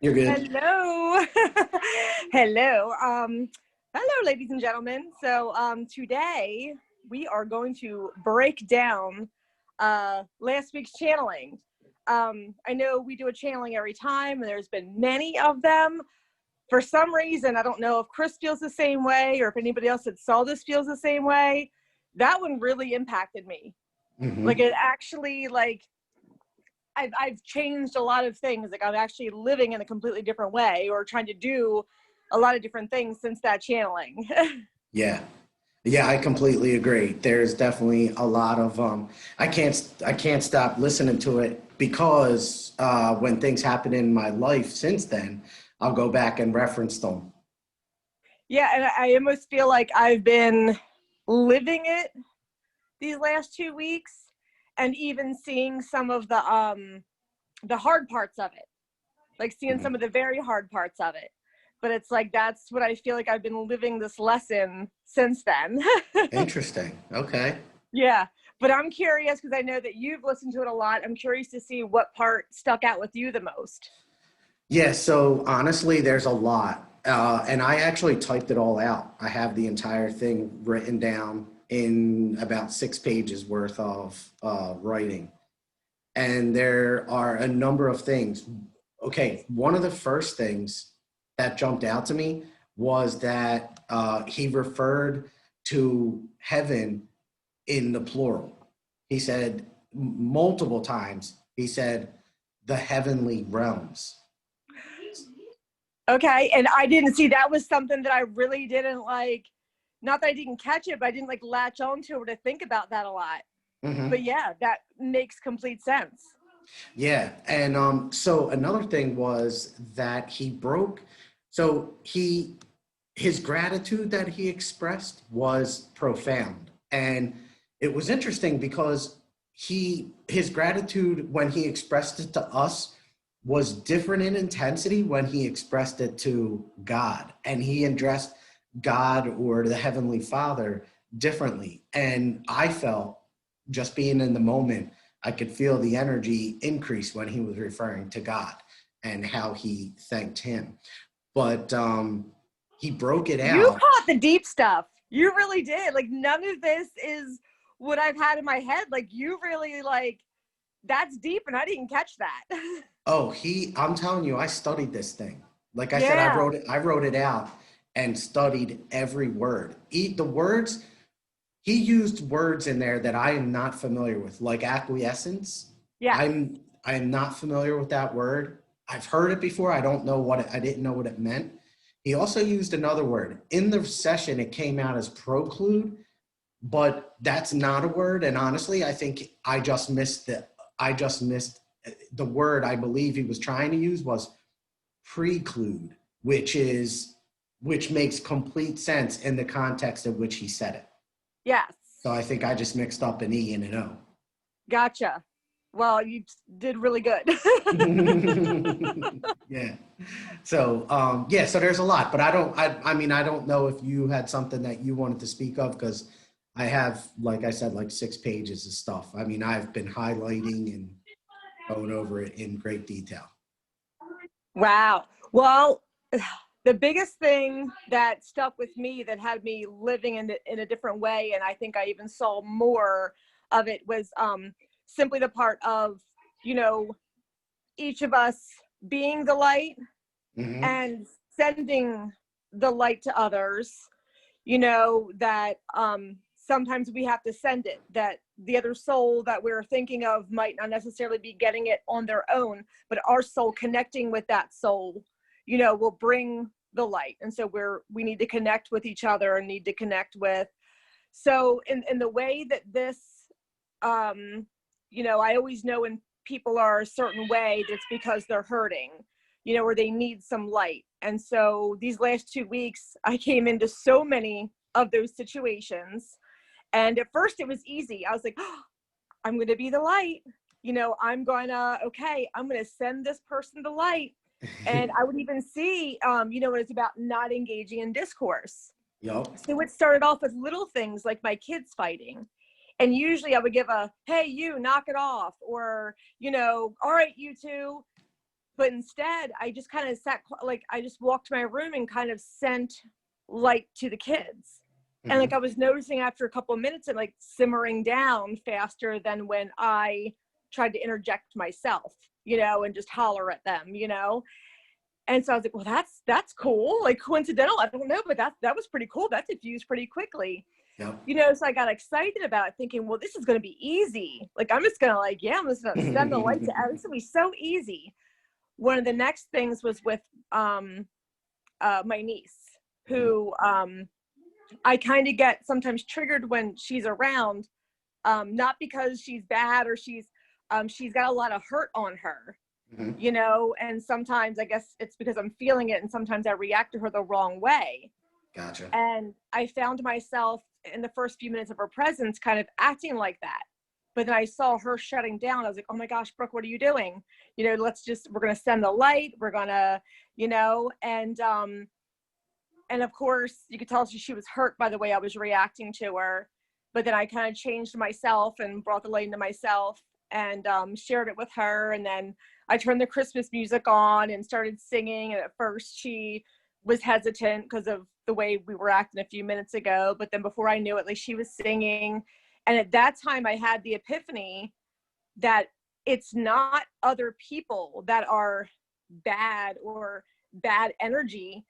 You're good. Hello. Hello. Hello, ladies and gentlemen. So today we are going to break down last week's channeling. I know we do a channeling every time, and there's been many of them. For some reason, I don't know if Chris feels the same way or if anybody else that saw this feels the same way. That one really impacted me. Mm-hmm. Like, it actually, like, I've changed a lot of things. Like, I'm actually living in a completely different way or trying to do a lot of different things since that channeling. Yeah. Yeah, I completely agree. There's definitely a lot of I can't stop listening to it because when things happen in my life since then, I'll go back and reference them. Yeah, and I almost feel like I've been living it these last 2 weeks, and even seeing some of the hard parts of it, like seeing some of the very hard parts of it. But it's like, that's what I feel like I've been living this lesson since then. Interesting. Okay. Yeah, but I'm curious because I know that you've listened to it a lot. I'm curious to see what part stuck out with you the most. Yeah, so honestly, there's a lot. And I actually typed it all out. I have the entire thing written down in about 6 pages worth of writing. And there are a number of things. Okay, one of the first things that jumped out to me was that he referred to heaven in the plural. He said multiple times, he said the heavenly realms. Okay, and I didn't see, that was something that I really didn't like, not that I didn't catch it, but I didn't like latch onto it to think about that a lot. Mm-hmm. But yeah, that makes complete sense. Yeah, and so another thing was that he broke. So his gratitude that he expressed was profound, and it was interesting because his gratitude when he expressed it to us was different in intensity when he expressed it to God, and he addressed God or the Heavenly Father differently. And I felt, just being in the moment, I could feel the energy increase when he was referring to God and how he thanked him. But he broke it You out. caught the deep stuff. You really did. Like, none of this is what I've had in my head. Like, you really, like, that's deep, and I didn't catch that. Oh, I'm telling you, I studied this thing. Like I said, Yeah. I wrote it out and studied every word. The words, he used words in there that I am not familiar with, like acquiescence. Yes. I am not familiar with that word. I've heard it before. I don't know I didn't know what it meant. He also used another word. In the session, it came out as proclude, but that's not a word. And honestly, I think I just missed the word I believe he was trying to use was preclude, which makes complete sense in the context of which he said it. Yes. So I think I just mixed up an E and an O. Gotcha. Well, you did really good. Yeah. So yeah, so there's a lot, but I mean, I don't know if you had something that you wanted to speak of, because I have, like I said, like 6 pages of stuff. I mean, I've been highlighting and going over it in great detail. Wow. Well, the biggest thing that stuck with me, that had me living in a different way, and I think I even saw more of it, was simply the part of, each of us being the light Mm-hmm. and sending the light to others, that sometimes we have to send it, that the other soul that we're thinking of might not necessarily be getting it on their own, but our soul connecting with that soul, will bring the light. And so we need to connect with each other and need to connect with. So in the way that this, I always know when people are a certain way, that's because they're hurting, or they need some light. And so these last 2 weeks, I came into so many of those situations. And at first it was easy. I was like, oh, I'm going to be the light. I'm going to send this person the light. And I would even see, when it's about not engaging in discourse. Yep. So it started off with little things like my kids fighting. And usually I would give a, hey, you, knock it off. Or, all right, you two. But instead, I just kind of like, I just walked to my room and kind of sent light to the kids. And like, I was noticing after a couple of minutes and like simmering down faster than when I tried to interject myself, you know, and just holler at them, you know? And so I was like, well, that's cool. Like coincidental, I don't know, but that was pretty cool. That diffused pretty quickly. Yep. You know, so I got excited about it thinking, well, this is going to be easy. Like, I'm just going to like, yeah, I'm just going to send the light to, this will be so easy. One of the next things was with my niece, who I kind of get sometimes triggered when she's around, not because she's bad or she's got a lot of hurt on her, you know, and sometimes I guess it's because I'm feeling it and sometimes I react to her the wrong way. Gotcha. And I found myself in the first few minutes of her presence kind of acting like that. But then I saw her shutting down. I was like, oh my gosh, Brooke, what are you doing? You know, we're going to send the light. We're going to, you know, and of course you could tell she was hurt by the way I was reacting to her. But then I kind of changed myself and brought the light into myself and shared it with her. And then I turned the Christmas music on and started singing. And at first she was hesitant because of the way we were acting a few minutes ago. But then before I knew it, like she was singing. And at that time I had the epiphany that it's not other people that are bad or bad energy.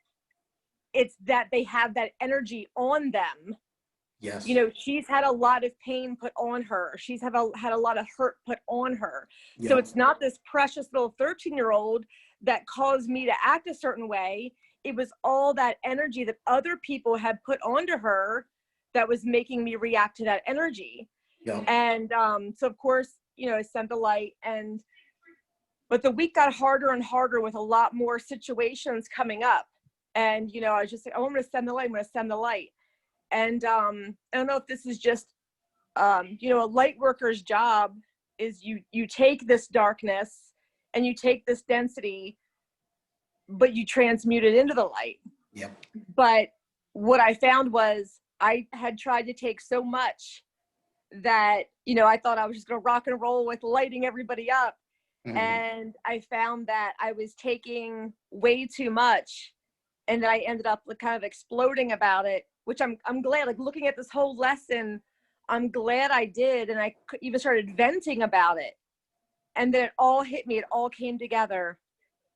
It's that they have that energy on them. Yes. You know, she's had a lot of pain put on her. She's had a lot of hurt put on her. Yep. So it's not this precious little 13-year-old that caused me to act a certain way. It was all that energy that other people had put onto her that was making me react to that energy. Yep. And so of course, you know, I sent the light but the week got harder and harder with a lot more situations coming up. And, you know, I was just like, oh, I'm going to send the light. I'm going to send the light. And I don't know if this is just, you know, a light worker's job is you take this darkness and you take this density, but you transmute it into the light. Yep. But what I found was I had tried to take so much that, you know, I thought I was just going to rock and roll with lighting everybody up. And I found that I was taking way too much. And then I ended up like kind of exploding about it, which I'm glad, like looking at this whole lesson, I'm glad I did. And I even started venting about it. And then it all hit me. It all came together.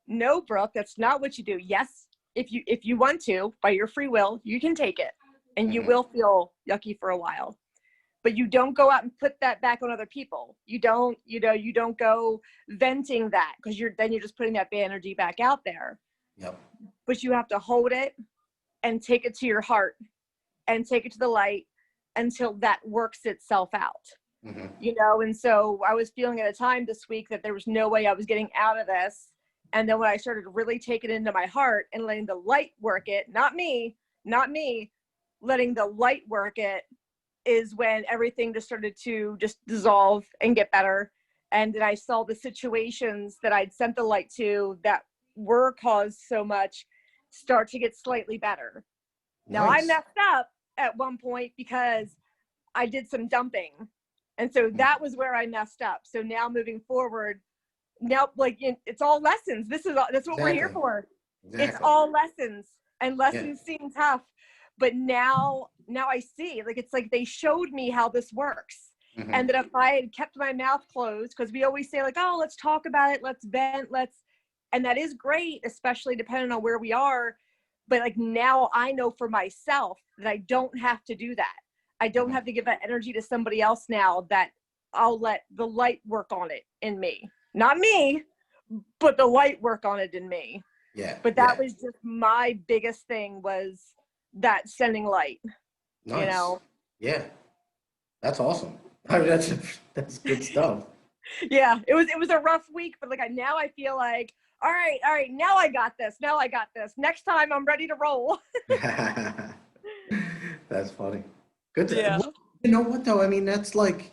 No, Brooke, that's not what you do. Yes, if you want to, by your free will, you can take it and you will feel yucky for a while. But you don't go out and put that back on other people. You don't go venting that because you're just putting that bad energy back out there. Yep. But you have to hold it and take it to your heart and take it to the light until that works itself out. You know, and so I was feeling at a time this week that there was no way I was getting out of this. And then when I started really taking it into my heart and letting the light work it, not me, letting the light work it, is when everything just started to just dissolve and get better. And then I saw the situations that I'd sent the light to that were caused so much start to get slightly better. Now I messed up at one point because I did some dumping. And so that was where I messed up. So now moving forward, now like it's all lessons. That's what we're here for. Exactly. It's all lessons, and lessons seem tough. But now I see, like, it's like they showed me how this works. And that if I had kept my mouth closed, because we always say like, oh, let's talk about it, let's vent, and that is great, especially depending on where we are. But like now I know for myself that I don't have to do that. I don't have to give that energy to somebody else now, that I'll let the light work on it in me. Not me, but the light work on it in me. Yeah. But that was just my biggest thing, was that sending light. Nice. You know? Yeah. That's awesome. I mean, that's good stuff. Yeah, it was a rough week, but like now I feel like, all right, now I got this. Next time I'm ready to roll. That's funny. Good. Yeah. Well, you know what though? I mean, that's like,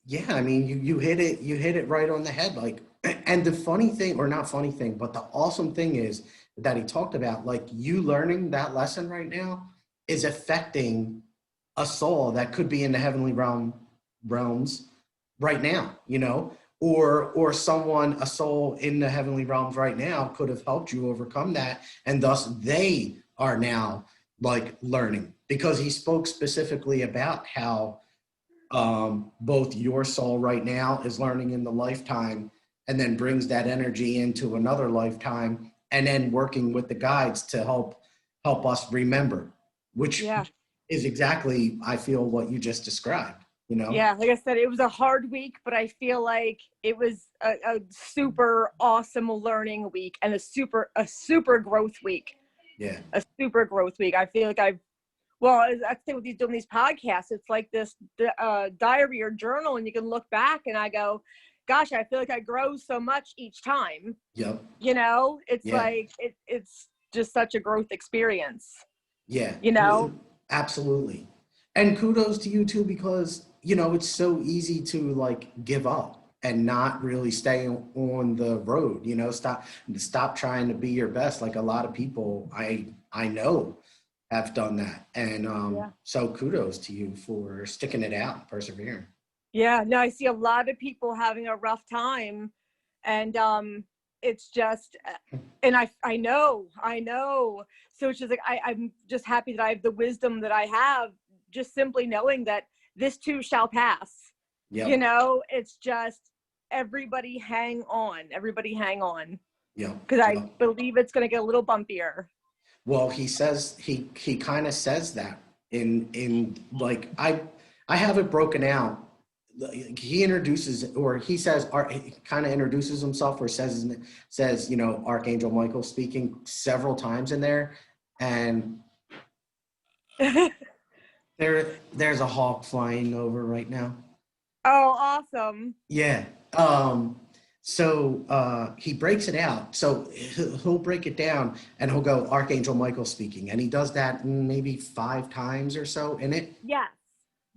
yeah, I mean, you hit it right on the head. Like, and the funny thing, or not funny thing, but the awesome thing is that he talked about, like, you learning that lesson right now is affecting a soul that could be in the heavenly realms right now, you know, or someone, a soul in the heavenly realms right now could have helped you overcome that, and thus they are now like learning, because he spoke specifically about how both your soul right now is learning in the lifetime and then brings that energy into another lifetime, and then working with the guides to help us remember, which Yeah. is exactly, I feel, what you just described, you know? Yeah, like I said, it was a hard week, but I feel like it was a super awesome learning week and a super growth week. Yeah. A super growth week. I feel like well, I think with these doing these podcasts, it's like this diary or journal, and you can look back and I go, gosh, I feel like I grow so much each time. Yep. You know, it's Yeah. like it's just such a growth experience. Yeah. You know, Absolutely. And kudos to you too, because, you know, it's so easy to like give up and not really stay on the road, you know, stop trying to be your best. Like a lot of people I know have done that. And yeah. so kudos to you for sticking it out and persevering. Yeah, no, I see a lot of people having a rough time, and it's just, and I know, so it's just like I'm just happy that I have the wisdom that I have, just simply knowing that this too shall pass. You Yep. know, it's just everybody hang on, Yep. because I Yep. believe it's going to get a little bumpier. Well, he says he kind of says that in like I have it broken out. He introduces, or he says, he kind of introduces himself, or says, you know, Archangel Michael speaking several times in there, and there's a hawk flying over right now. Oh, awesome. Yeah. So he breaks it out. So he'll break it down and he'll go Archangel Michael speaking. And he does that maybe 5 times or so in it. Yes.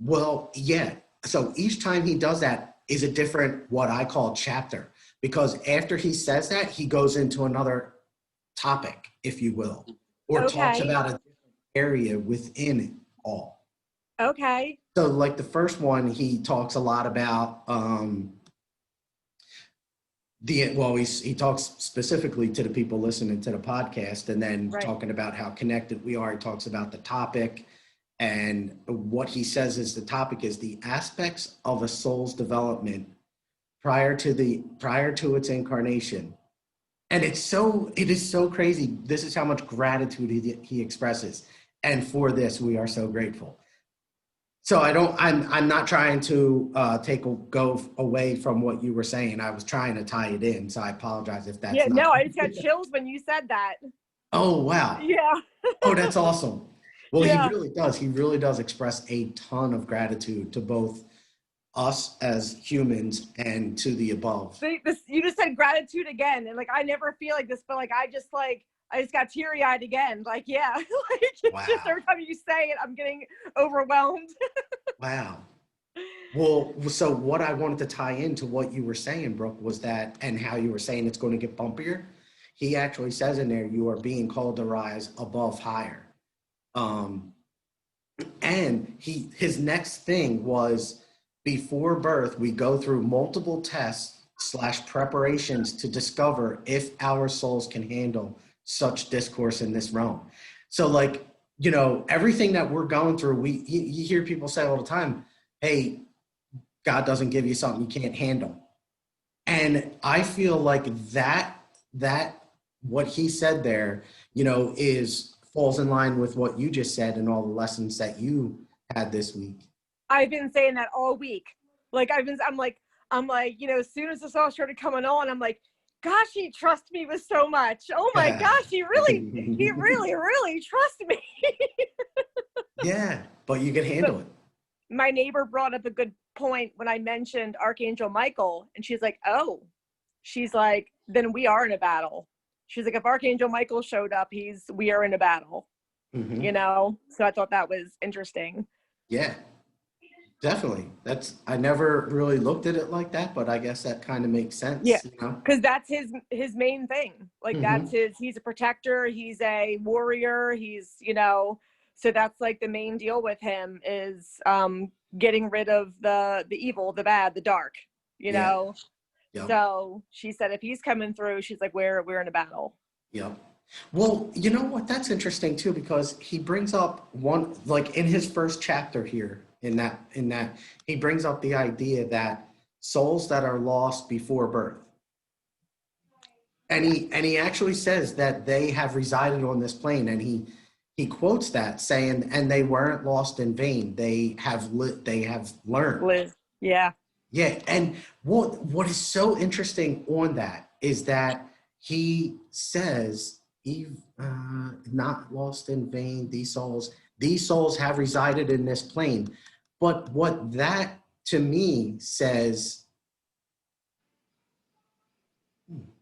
Well, yeah. So each time he does that is a different, what I call, chapter. Because after he says that, he goes into another topic, if you will, or talks Okay. about a different area within it all. Okay. So like the first one, he talks a lot about he talks specifically to the people listening to the podcast, and then Right. talking about how connected we are. He talks about the topic, and what he says is the topic is the aspects of a soul's development prior to its incarnation. And it is so crazy. This is how much gratitude he expresses, and for this we are so grateful. So I'm not trying to go away from what you were saying. I was trying to tie it in. So I apologize if that's Yeah, not. no, I just got chills when you said that. Oh, wow. Yeah. Oh, that's awesome. Well, he Yeah. really does. He really does express a ton of gratitude to both us as humans and to the above. You just said gratitude again, and like I never feel like this, but like I just got teary eyed again. Like, yeah, like it's just Wow. every time you say it, I'm getting overwhelmed. Wow. Well, so what I wanted to tie into what you were saying, Brooke, was that, and how you were saying it's going to get bumpier. He actually says in there, you are being called to rise above higher. Um, and his next thing was, before birth, we go through multiple tests / preparations to discover if our souls can handle such discourse in this realm. So like, you know, everything that we're going through, you hear people say all the time, hey, God doesn't give you something you can't handle. And I feel like that what he said there, you know, is falls in line with what you just said and all the lessons that you had this week. I've been saying that all week. Like I'm like, you know, as soon as this all started coming on, I'm like, gosh, he trusts me with so much. Oh my gosh, he really trusts me. Yeah, but you can But handle it. my neighbor brought up a good point when I mentioned Archangel Michael, and she's like, oh, she's like, then we are in a battle. She's like, if Archangel Michael showed up, we are in a battle, you Hmm. know? So I thought that was interesting. Yeah, definitely. I never really looked at it like that, but I guess that kind of makes Yeah. sense, you know? Because that's his main thing. Like Hmm. he's a protector, he's a warrior, he's, you know, so that's like the main deal with him is getting rid of the evil, the bad, the dark, you Yeah. know? Yep. So she said, if he's coming through, she's like, we're in a battle. Yep. Well, you know what? That's interesting too, because he brings up one, like in his first chapter here, in that he brings up the idea that souls that are lost before birth. And he actually says that they have resided on this plane, and he quotes that saying, and they weren't lost in vain. They have learned. Liz. Yeah. Yeah, and what is so interesting on that is that he says, "Eve, not lost in vain. These souls have resided in this plane." But what that to me says,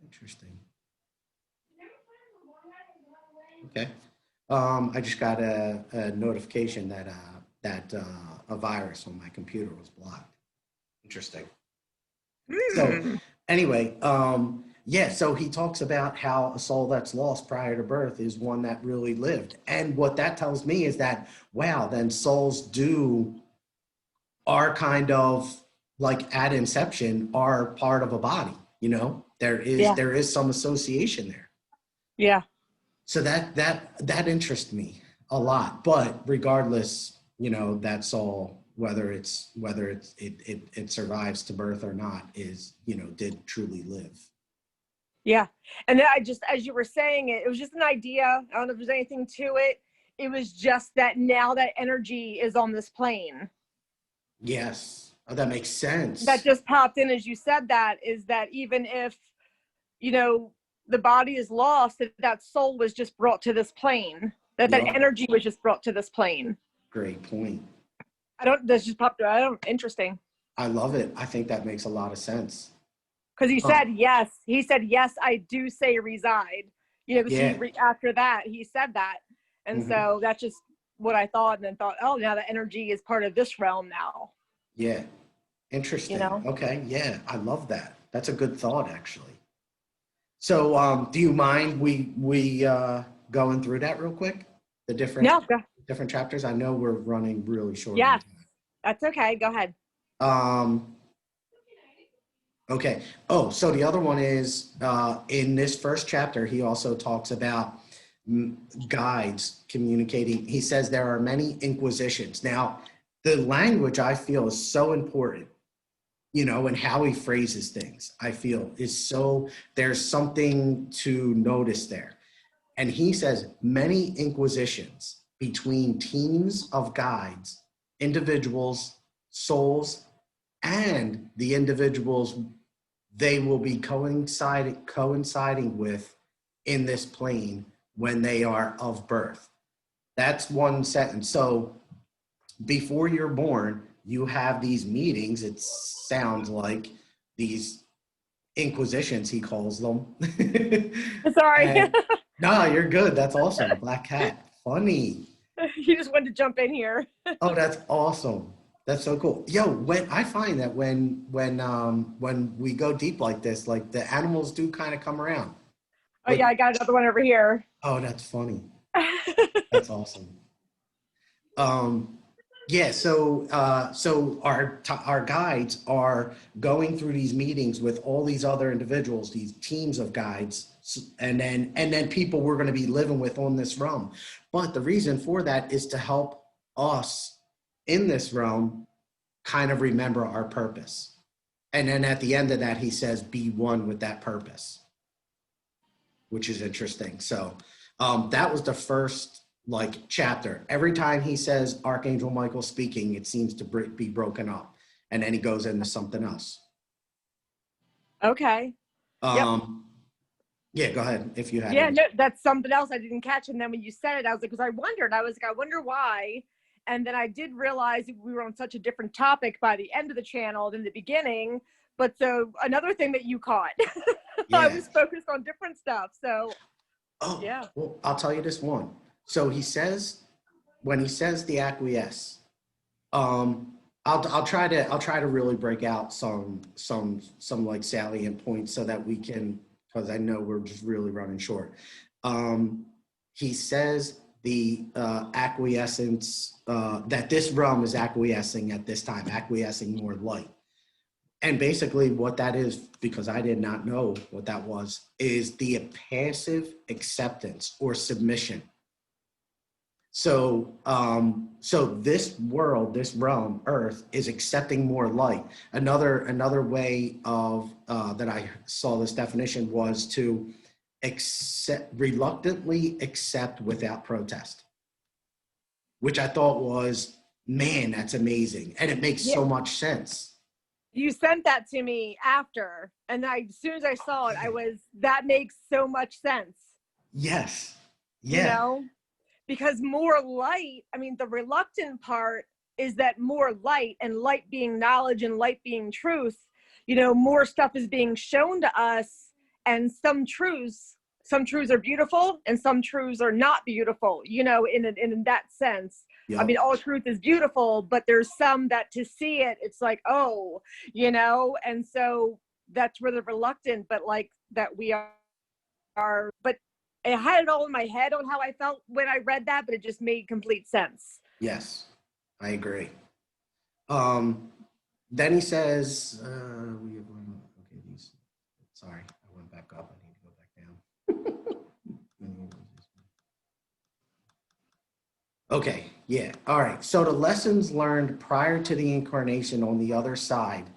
interesting. Okay, I just got a notification that a virus on my computer was blocked. Interesting. So anyway, yeah, so he talks about how a soul that's lost prior to birth is one that really lived. And what that tells me is that, wow, then souls are kind of like at inception are part of a body, you know? There is some association there. Yeah. So that interests me a lot. But regardless, you know, that's all, whether it survives to birth or not, is, you know, did truly live. Yeah. And then I just, as you were saying it, it was just an idea. I don't know if there's anything to it. It was just that now that energy is on this plane. Yes. Oh, that makes sense. That just popped in as you said that, is that even if, you know, the body is lost, that soul was just brought to this plane, that Yep. energy was just brought to this plane. Great point. That's just popped out. Interesting. I love it. I think that makes a lot of sense. Because he said, yes. He said, yes, I do say reside. You know, because Yeah. after that, he said that. And so that's just what I thought. And then thought, oh, now the energy is part of this realm now. Yeah. Interesting. You know? Okay. Yeah. I love that. That's a good thought, actually. So, do you mind we going through that real quick? The different chapters. I know we're running really short. Yes, that's okay. Go ahead. Okay. Oh, so the other one is in this first chapter, he also talks about guides communicating. He says there are many inquisitions. Now, the language I feel is so important, you know, and how he phrases things, I feel is so, there's something to notice there. And he says many inquisitions between teams of guides, individuals, souls, and the individuals they will be coinciding with in this plane when they are of birth. That's one sentence. So before you're born, you have these meetings. It sounds like these inquisitions, he calls them. Sorry. No, you're good. That's awesome. Black cat. Funny. You just wanted to jump in here. Oh, that's awesome. That's so cool. Yo, when I find that when we go deep like this, like the animals do kind of come around. Oh yeah, I got another one over here. Oh, that's funny. That's awesome. Yeah, so our guides are going through these meetings with all these other individuals, these teams of guides, and then people we're going to be living with on this realm. But the reason for that is to help us in this realm kind of remember our purpose. And then at the end of that, he says, be one with that purpose, which is interesting. So that was the first chapter. Every time he says Archangel Michael speaking, it seems to be broken up. And then he goes into something else. Okay. Yeah, go ahead if you had. Yeah, no, that's something else I didn't catch. And then when you said it, I was like, because I wonder why. And then I did realize we were on such a different topic by the end of the channel than the beginning. But so another thing that you caught, yeah. I was focused on different stuff. So, yeah. Well, I'll tell you this one. So he says, when he says the acquiesce, I'll try to really break out some like salient points so that we can, because I know we're just really running short. He says the acquiescence, that this realm is acquiescing at this time, acquiescing more light. And basically what that is, because I did not know what that was, is the passive acceptance or submission. So, so this world, this realm, Earth, is accepting more light. Another way of that I saw this definition was to reluctantly accept without protest, which I thought was, man, that's amazing, and it makes Yeah. so much sense. You sent that to me after, and as soon as I saw it, that makes so much sense. Yes. You Yeah. know, because more light, I mean, the reluctant part is that more light, and light being knowledge and light being truth, more stuff is being shown to us, and some truths are beautiful and some truths are not beautiful, in that sense. Yep. I mean, all truth is beautiful, but there's some that to see it, it's like, oh, and so that's where the reluctant, but like that we are, but I had it all in my head on how I felt when I read that, but it just made complete sense. Yes, I agree. Then he says, okay, sorry, I went back up. I need to go back down. Okay, yeah, all right. So the lessons learned prior to the incarnation on the other side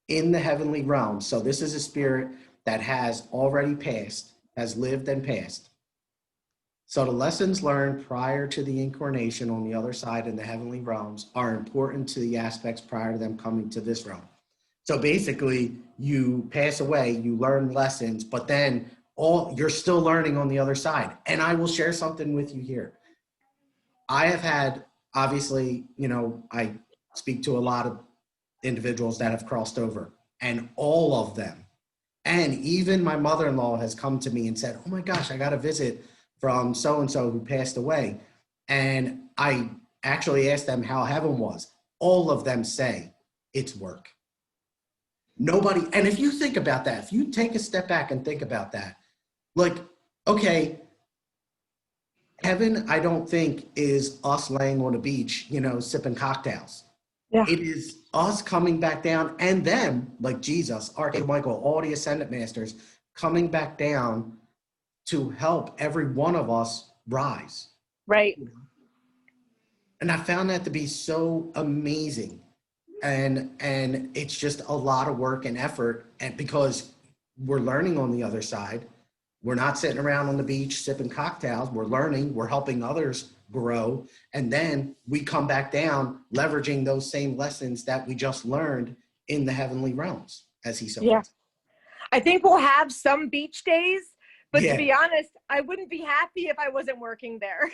in the heavenly realm. So this is a spirit that has already passed, has lived and passed. So the lessons learned prior to the incarnation on the other side in the heavenly realms are important to the aspects prior to them coming to this realm. So basically, you pass away, you learn lessons, but then you're still learning on the other side. And I will share something with you here. I have had, obviously, I speak to a lot of individuals that have crossed over, and all of them, and even my mother-in-law has come to me and said, oh my gosh, I got a visit from so-and-so who passed away. And I actually asked them how heaven was. All of them say it's work. Nobody, and if you think about that, if you take a step back and think about that, like, okay, heaven, I don't think is us laying on a beach, sipping cocktails. Yeah. It is us coming back down, and them, like Jesus, Archangel Michael, all the ascendant masters, coming back down to help every one of us rise. Right. And I found that to be so amazing. And it's just a lot of work and effort, and because we're learning on the other side. We're not sitting around on the beach sipping cocktails. We're learning, we're helping others grow. And then we come back down leveraging those same lessons that we just learned in the heavenly realms, as he so Yeah. puts. I think we'll have some beach days, but Yeah. to be honest, I wouldn't be happy if I wasn't working there.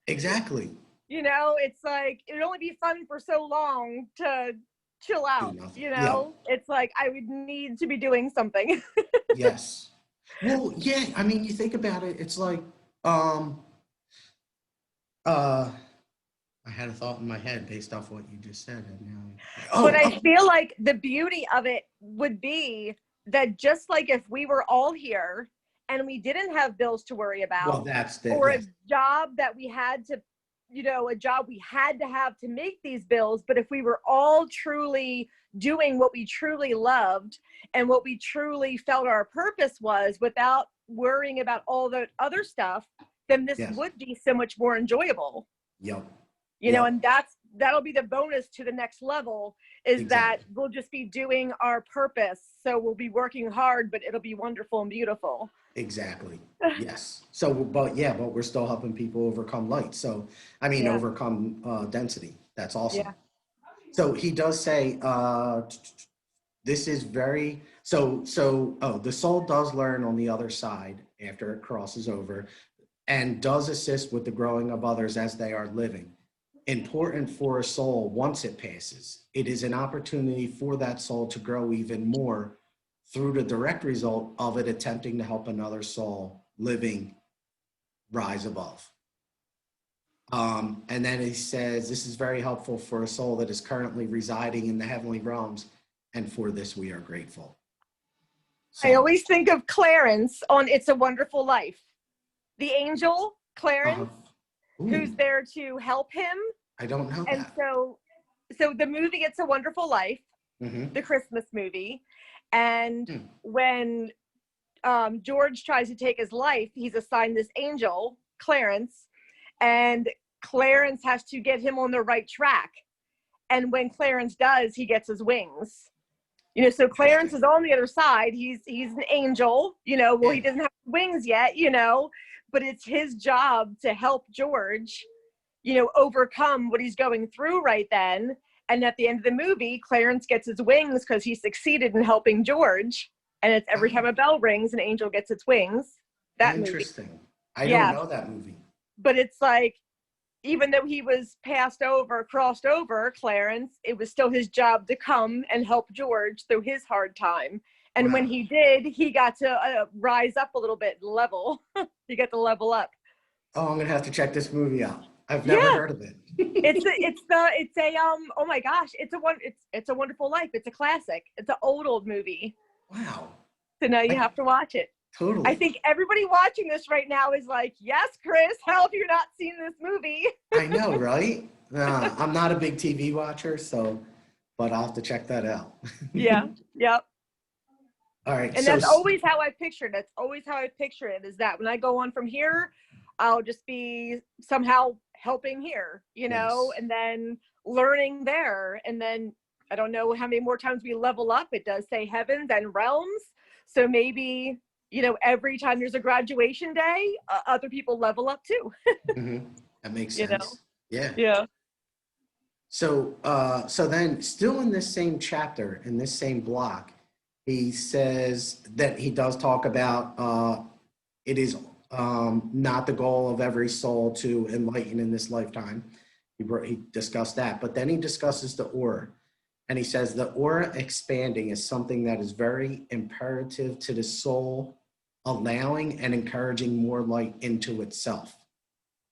Exactly. It's like, it would only be fun for so long to chill out, Yeah. It's like, I would need to be doing something. Yes. Well, yeah, I mean, you think about it, it's like, I had a thought in my head based off what you just said. And now, But I feel like the beauty of it would be that just like if we were all here and we didn't have bills to worry about, well, that's the, or yes. a job that we had to, a job we had to have to make these bills, but if we were all truly doing what we truly loved and what we truly felt our purpose was without worrying about all the other stuff, then this Yes. would be so much more enjoyable. Yep. And that'll be the bonus to the next level, is Exactly. that we'll just be doing our purpose. So we'll be working hard, but it'll be wonderful and beautiful. Exactly. Yes. So, but we're still helping people overcome light. So, I mean, Yeah. overcome density. That's awesome. Yeah. So he does say, this is very, the soul does learn on the other side after it crosses over, and does assist with the growing of others as they are living. Important for a soul once it passes. It is an opportunity for that soul to grow even more through the direct result of it attempting to help another soul living rise above. And then he says, this is very helpful for a soul that is currently residing in the heavenly realms, and for this we are grateful. So, I always think of Clarence on It's a Wonderful Life. The angel, Clarence, who's there to help him. I don't know And that. so the movie It's a Wonderful Life, the Christmas movie. And Mm. when George tries to take his life, he's assigned this angel, Clarence, and Clarence has to get him on the right track. And when Clarence does, he gets his wings. You know, so Clarence is on the other side. He's an angel, you know, well, he doesn't have wings yet, you know, but it's his job to help George, you know, overcome what he's going through right then. And at the end of the movie, Clarence gets his wings because he succeeded in helping George. And it's every time a bell rings, an angel gets its wings. That Interesting. movie. I don't know that movie. But it's like, even though he was crossed over, Clarence, it was still his job to come and help George through his hard time. And when he did, he got to rise up a little bit and level. He got to level up. Oh, I'm gonna have to check this movie out. I've never heard of it. Oh my gosh, it's a Wonderful Life. It's a classic. It's an old movie. Wow. So now you have to watch it. Totally. I think everybody watching this right now is like, yes, Chris, how have you not seen this movie? I know, right? I'm not a big TV watcher, but I'll have to check that out. Yeah. Yep. All right. And that's always how I picture it. That's always how I picture it, is that when I go on from here, I'll just be somehow helping here, you know, and then learning there. And then I don't know how many more times we level up. It does say heavens and realms. So maybe, you know, every time there's a graduation day, other people level up too. That makes sense. You know? Yeah. Yeah. So then still in this same chapter, in this same block, he says that he does talk about it is not the goal of every soul to enlighten in this lifetime. He discussed that, but then he discusses the aura. And he says the aura expanding is something that is very imperative to the soul, allowing and encouraging more light into itself.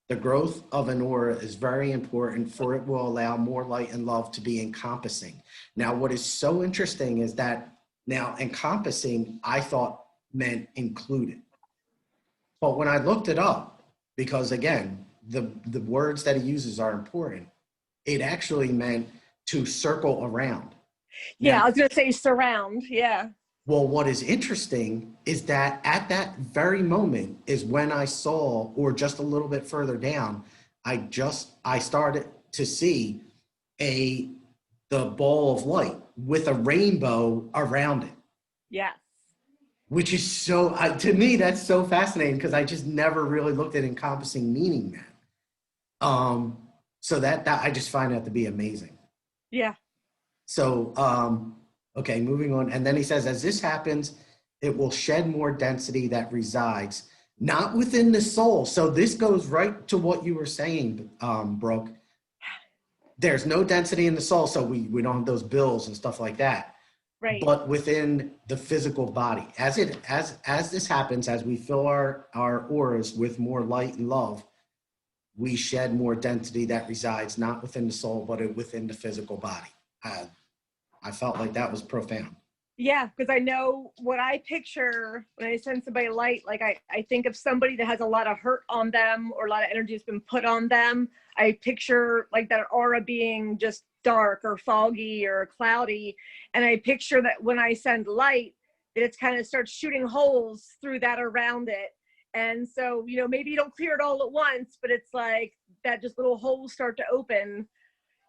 The growth of an aura is very important, for it will allow more light and love to be encompassing. Now, what is so interesting is that now encompassing, I thought meant included. But when I looked it up, because again, the words that he uses are important, it actually meant to circle around. Yeah, now, I was going to say surround. Yeah. Well, what is interesting is that at that very moment is when I saw, or just a little bit further down, I started to see the ball of light with a rainbow around it. Yes. Which is so, to me, that's so fascinating, because I just never really looked at encompassing meaning that. So that I just find that to be amazing. Yeah. So, okay, moving on. And then he says, as this happens, it will shed more density that resides not within the soul. So this goes right to what you were saying, Brooke. There's no density in the soul, so we don't have those bills and stuff like that. Right. But within the physical body, as this happens, as we fill our auras with more light and love, we shed more density that resides not within the soul, but within the physical body. I felt like that was profound. Yeah, because I know what I picture when I send somebody light, like I think of somebody that has a lot of hurt on them, or a lot of energy has been put on them. I picture like that aura being just dark or foggy or cloudy. And I picture that when I send light, that it's kind of starts shooting holes through that around it. And so, you know, maybe you don't clear it all at once, but it's like that just little holes start to open,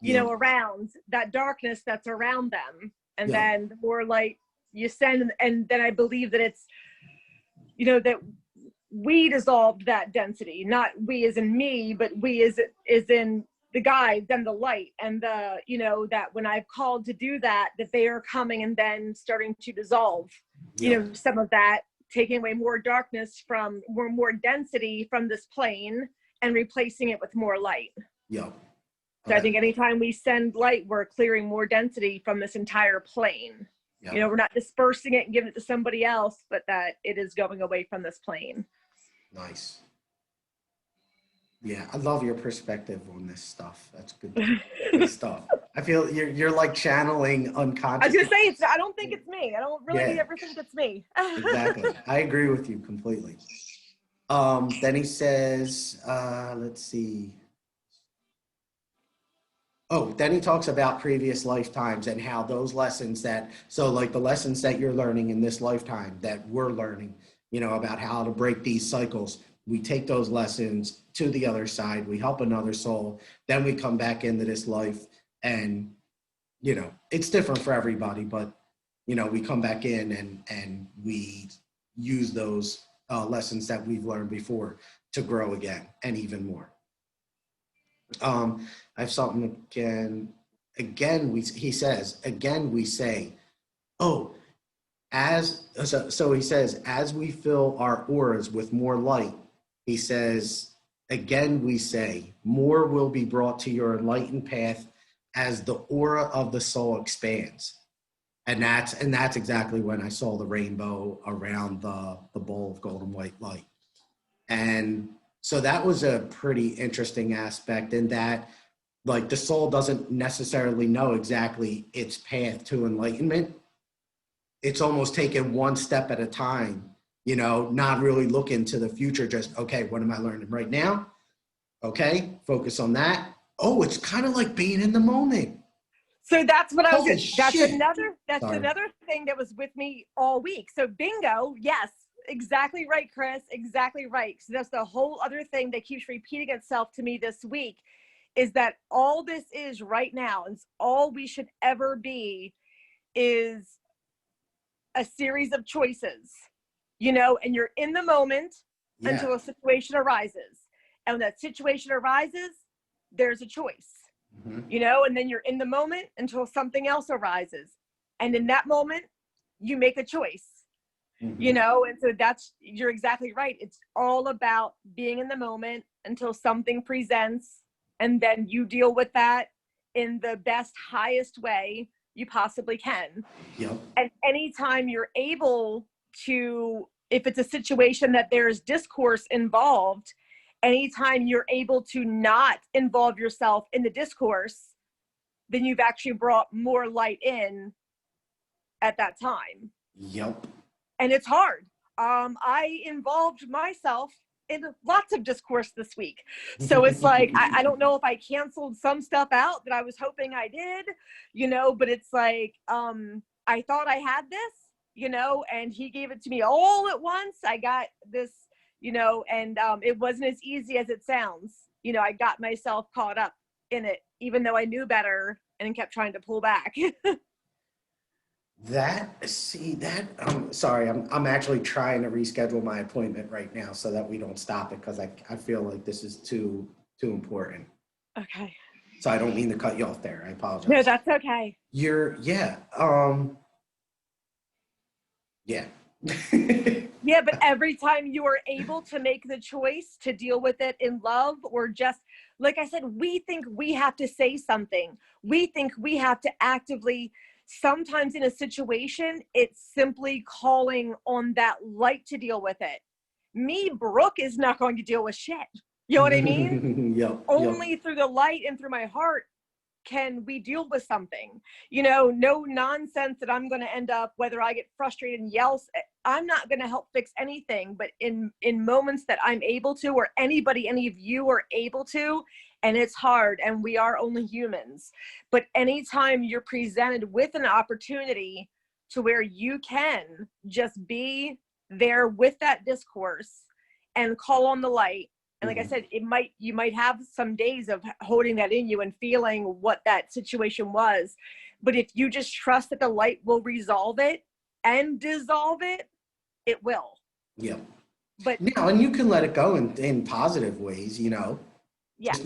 you know, around that darkness that's around them. And then the more light you send, and then I believe that it's, you know, that we dissolved that density, not we as in me, but we is in the guide, then the light, and the, you know, that when I've called to do that, that they are coming and then starting to dissolve, you know, some of that, taking away more darkness from more density from this plane and replacing it with more light. Yeah. So I think anytime we send light, we're clearing more density from this entire plane. Yep. You know, we're not dispersing it and giving it to somebody else, but that it is going away from this plane. Nice. Yeah, I love your perspective on this stuff. That's good, good stuff. I feel you're like channeling unconscious. I was gonna say I don't think it's me. I don't really ever think it's me. Exactly. I agree with you completely. Then he says, let's see. Oh, then he talks about previous lifetimes and how those lessons that, so like the lessons that you're learning in this lifetime that we're learning, about how to break these cycles. We take those lessons to the other side, we help another soul, then we come back into this life and, it's different for everybody, but, we come back in and we use those lessons that we've learned before to grow again and even more. I have something again. He says, again, we say, oh, so he says, as we fill our auras with more light, he says, again, we say, more will be brought to your enlightened path as the aura of the soul expands. And that's exactly when I saw the rainbow around the bowl of golden white light. And so that was a pretty interesting aspect in that, like, the soul doesn't necessarily know exactly its path to enlightenment. It's almost taken one step at a time, not really looking to the future, just, okay, what am I learning right now? Okay, focus on that. Oh, it's kind of like being in the moment. So that's what I was. Holy shit. That's another thing that was with me all week. So bingo, yes, exactly right, Chris, exactly right. So that's the whole other thing that keeps repeating itself to me this week, is that all this is right now, and all we should ever be, is a series of choices, and you're in the moment until a situation arises. And when that situation arises, there's a choice. And then you're in the moment until something else arises. And in that moment, you make a choice, and so you're exactly right. It's all about being in the moment until something presents, and then you deal with that in the best, highest way you possibly can. Yep. And anytime you're able to, if it's a situation that there's discourse involved, anytime you're able to not involve yourself in the discourse, then you've actually brought more light in at that time. Yep. And it's hard. I involved myself in lots of discourse this week. So it's like, I don't know if I canceled some stuff out that I was hoping I did, but it's like, I thought I had this, and he gave it to me all at once. I got this, and it wasn't as easy as it sounds. I got myself caught up in it, even though I knew better and kept trying to pull back. Sorry, I'm actually trying to reschedule my appointment right now so that we don't stop it, because I feel like this is too important. Okay. So I don't mean to cut you off there. I apologize. No, that's okay. Yeah. Yeah, but every time you are able to make the choice to deal with it in love, or just, like I said, we think we have to say something. We think we have to actively, sometimes in a situation, it's simply calling on that light to deal with it. Me, Brooke, is not going to deal with shit. You know what I mean? Yep. Only through the light and through my heart can we deal with something. No nonsense that I'm going to end up, whether I get frustrated and yell, I'm not going to help fix anything. But in moments that I'm able to, or any of you are able to, and it's hard, and we are only humans, but anytime you're presented with an opportunity to where you can just be there with that discourse and call on the light. And like I said, you might have some days of holding that in you and feeling what that situation was. But if you just trust that the light will resolve it and dissolve it, it will. Yeah. But and you can let it go in positive ways, yes.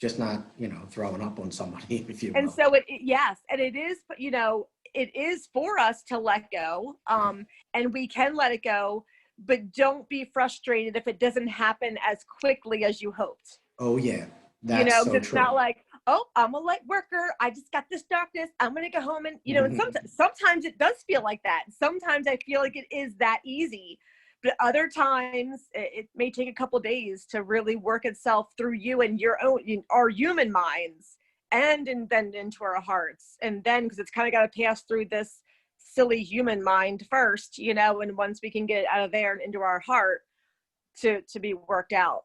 just not, throwing up on somebody, if you will. And so yes. And it is, it is for us to let go. And we can let it go. But don't be frustrated if it doesn't happen as quickly as you hoped. Oh, yeah. That's so it's true. not like, oh, I'm a light worker. I just got this darkness. I'm going to go home and, and sometimes it does feel like that. Sometimes I feel like it is that easy. But other times it may take a couple of days to really work itself through you and our human minds and then into our hearts. And then, because it's kind of got to pass through this silly human mind first, and once we can get it out of there and into our heart to be worked out.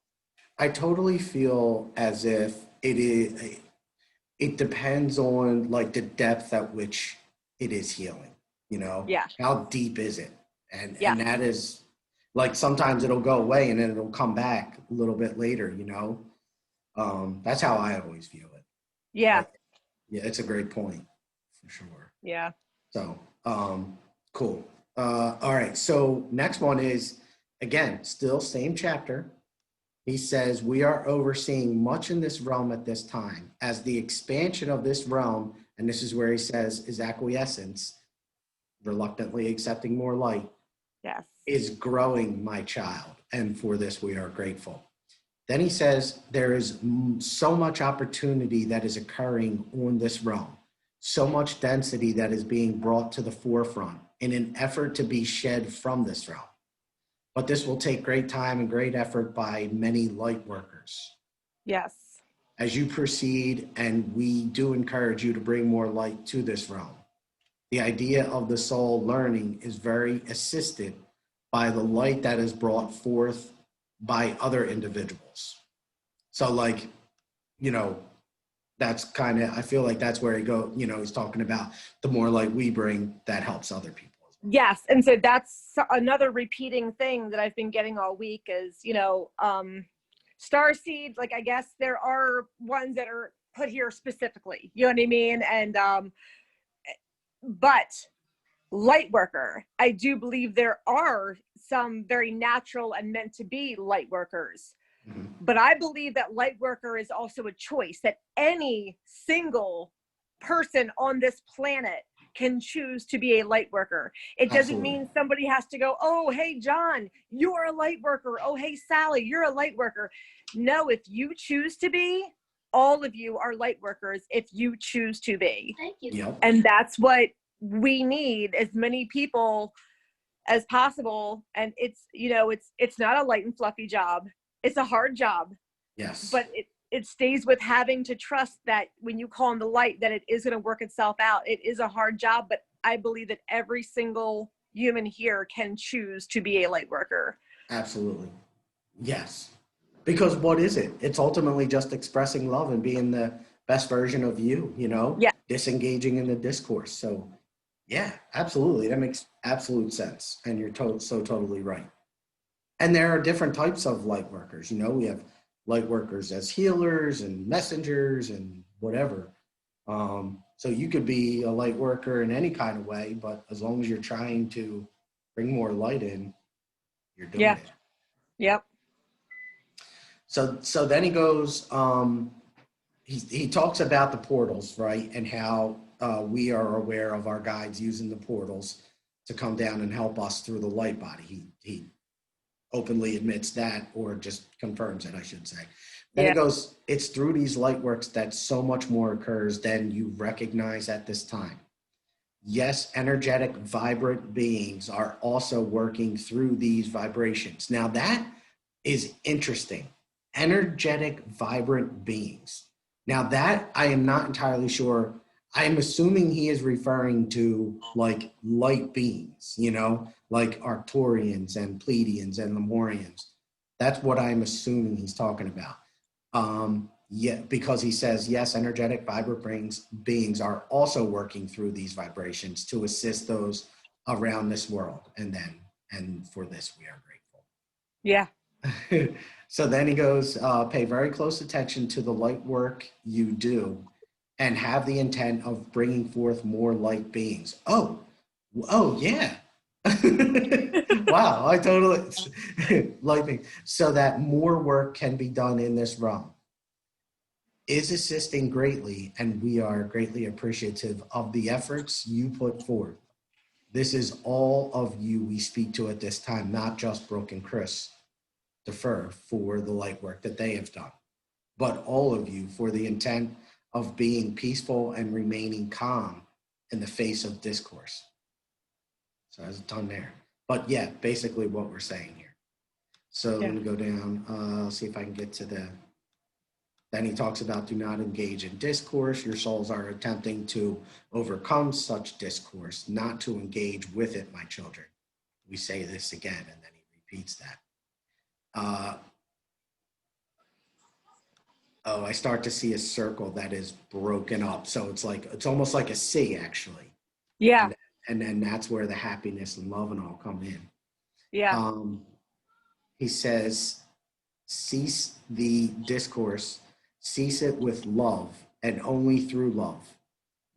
I totally feel as if it is, it depends on like the depth at which it is healing, Yeah. how deep is it? Yeah. And that is like, sometimes it'll go away and then it'll come back a little bit later, that's how I always view it. Yeah. But yeah, it's a great point for sure. Yeah. So, cool. All right. So next one is, again, still same chapter. He says, we are overseeing much in this realm at this time as the expansion of this realm. And this is where he says is acquiescence, reluctantly accepting more light, Yes. is growing, my child. And for this, we are grateful. Then he says, there is so much opportunity that is occurring on this realm, so much density that is being brought to the forefront in an effort to be shed from this realm. But this will take great time and great effort by many light workers. Yes. As you proceed, and we do encourage you to bring more light to this realm. The idea of the soul learning is very assisted by the light that is brought forth by other individuals. So like, that's kind of, I feel like that's where he's talking about the more light we bring, that helps other people. Yes. And so that's another repeating thing that I've been getting all week is, star seeds. Like, I guess there are ones that are put here specifically, you know what I mean? And, but light worker, I do believe there are some very natural and meant to be light workers. Mm-hmm. But I believe that light worker is also a choice, that any single person on this planet can choose to be a light worker. It doesn't Absolutely. Mean somebody has to go, oh, hey, John, you are a light worker. Oh, hey, Sally, you're a light worker. No, if you choose to be, all of you are light workers if you choose to be. Thank you. Yep. And that's what we need, as many people as possible. And it's, it's not a light and fluffy job. It's a hard job. Yes. But it stays with having to trust that when you call on the light, that it is going to work itself out. It is a hard job, but I believe that every single human here can choose to be a light worker. Absolutely. Yes. Because what is it? It's ultimately just expressing love and being the best version of you, Yeah. Disengaging in the discourse. So yeah, absolutely. That makes absolute sense. And you're so totally right. And there are different types of light workers. We have light workers as healers and messengers and whatever. So you could be a light worker in any kind of way, but as long as you're trying to bring more light in, you're doing it. Yep. So then he goes, he talks about the portals, right? And how we are aware of our guides using the portals to come down and help us through the light body. He openly admits that, or just confirms it, I should say. Then He goes, it's through these light works that so much more occurs than you recognize at this time. Yes, energetic, vibrant beings are also working through these vibrations. Now that is interesting. Energetic, vibrant beings. Now that I am not entirely sure. I'm assuming he is referring to like light beings, like Arcturians and Pleiadians and Lemurians. That's what I'm assuming he's talking about. Because he says, yes, energetic, vibrant beings are also working through these vibrations to assist those around this world. And for this, we are grateful. Yeah. So then he goes, pay very close attention to the light work you do and have the intent of bringing forth more light beings. Oh yeah. Wow, I totally light beings. So that more work can be done in this realm. Is assisting greatly, and we are greatly appreciative of the efforts you put forth. This is all of you we speak to at this time, not just Brooke and Chris defer for the light work that they have done, but all of you for the intent of being peaceful and remaining calm in the face of discourse. So there's a ton there. But yeah, basically what we're saying here. So let me go down, see if I can get to then he talks about do not engage in discourse. Your souls are attempting to overcome such discourse, not to engage with it, my children. We say this again, and then he repeats that. Oh, I start to see a circle that is broken up. So it's like, it's almost like a C actually. Yeah. And, and then that's where the happiness and love and all come in. Yeah. Um, he says, cease the discourse, cease it with love, and only through love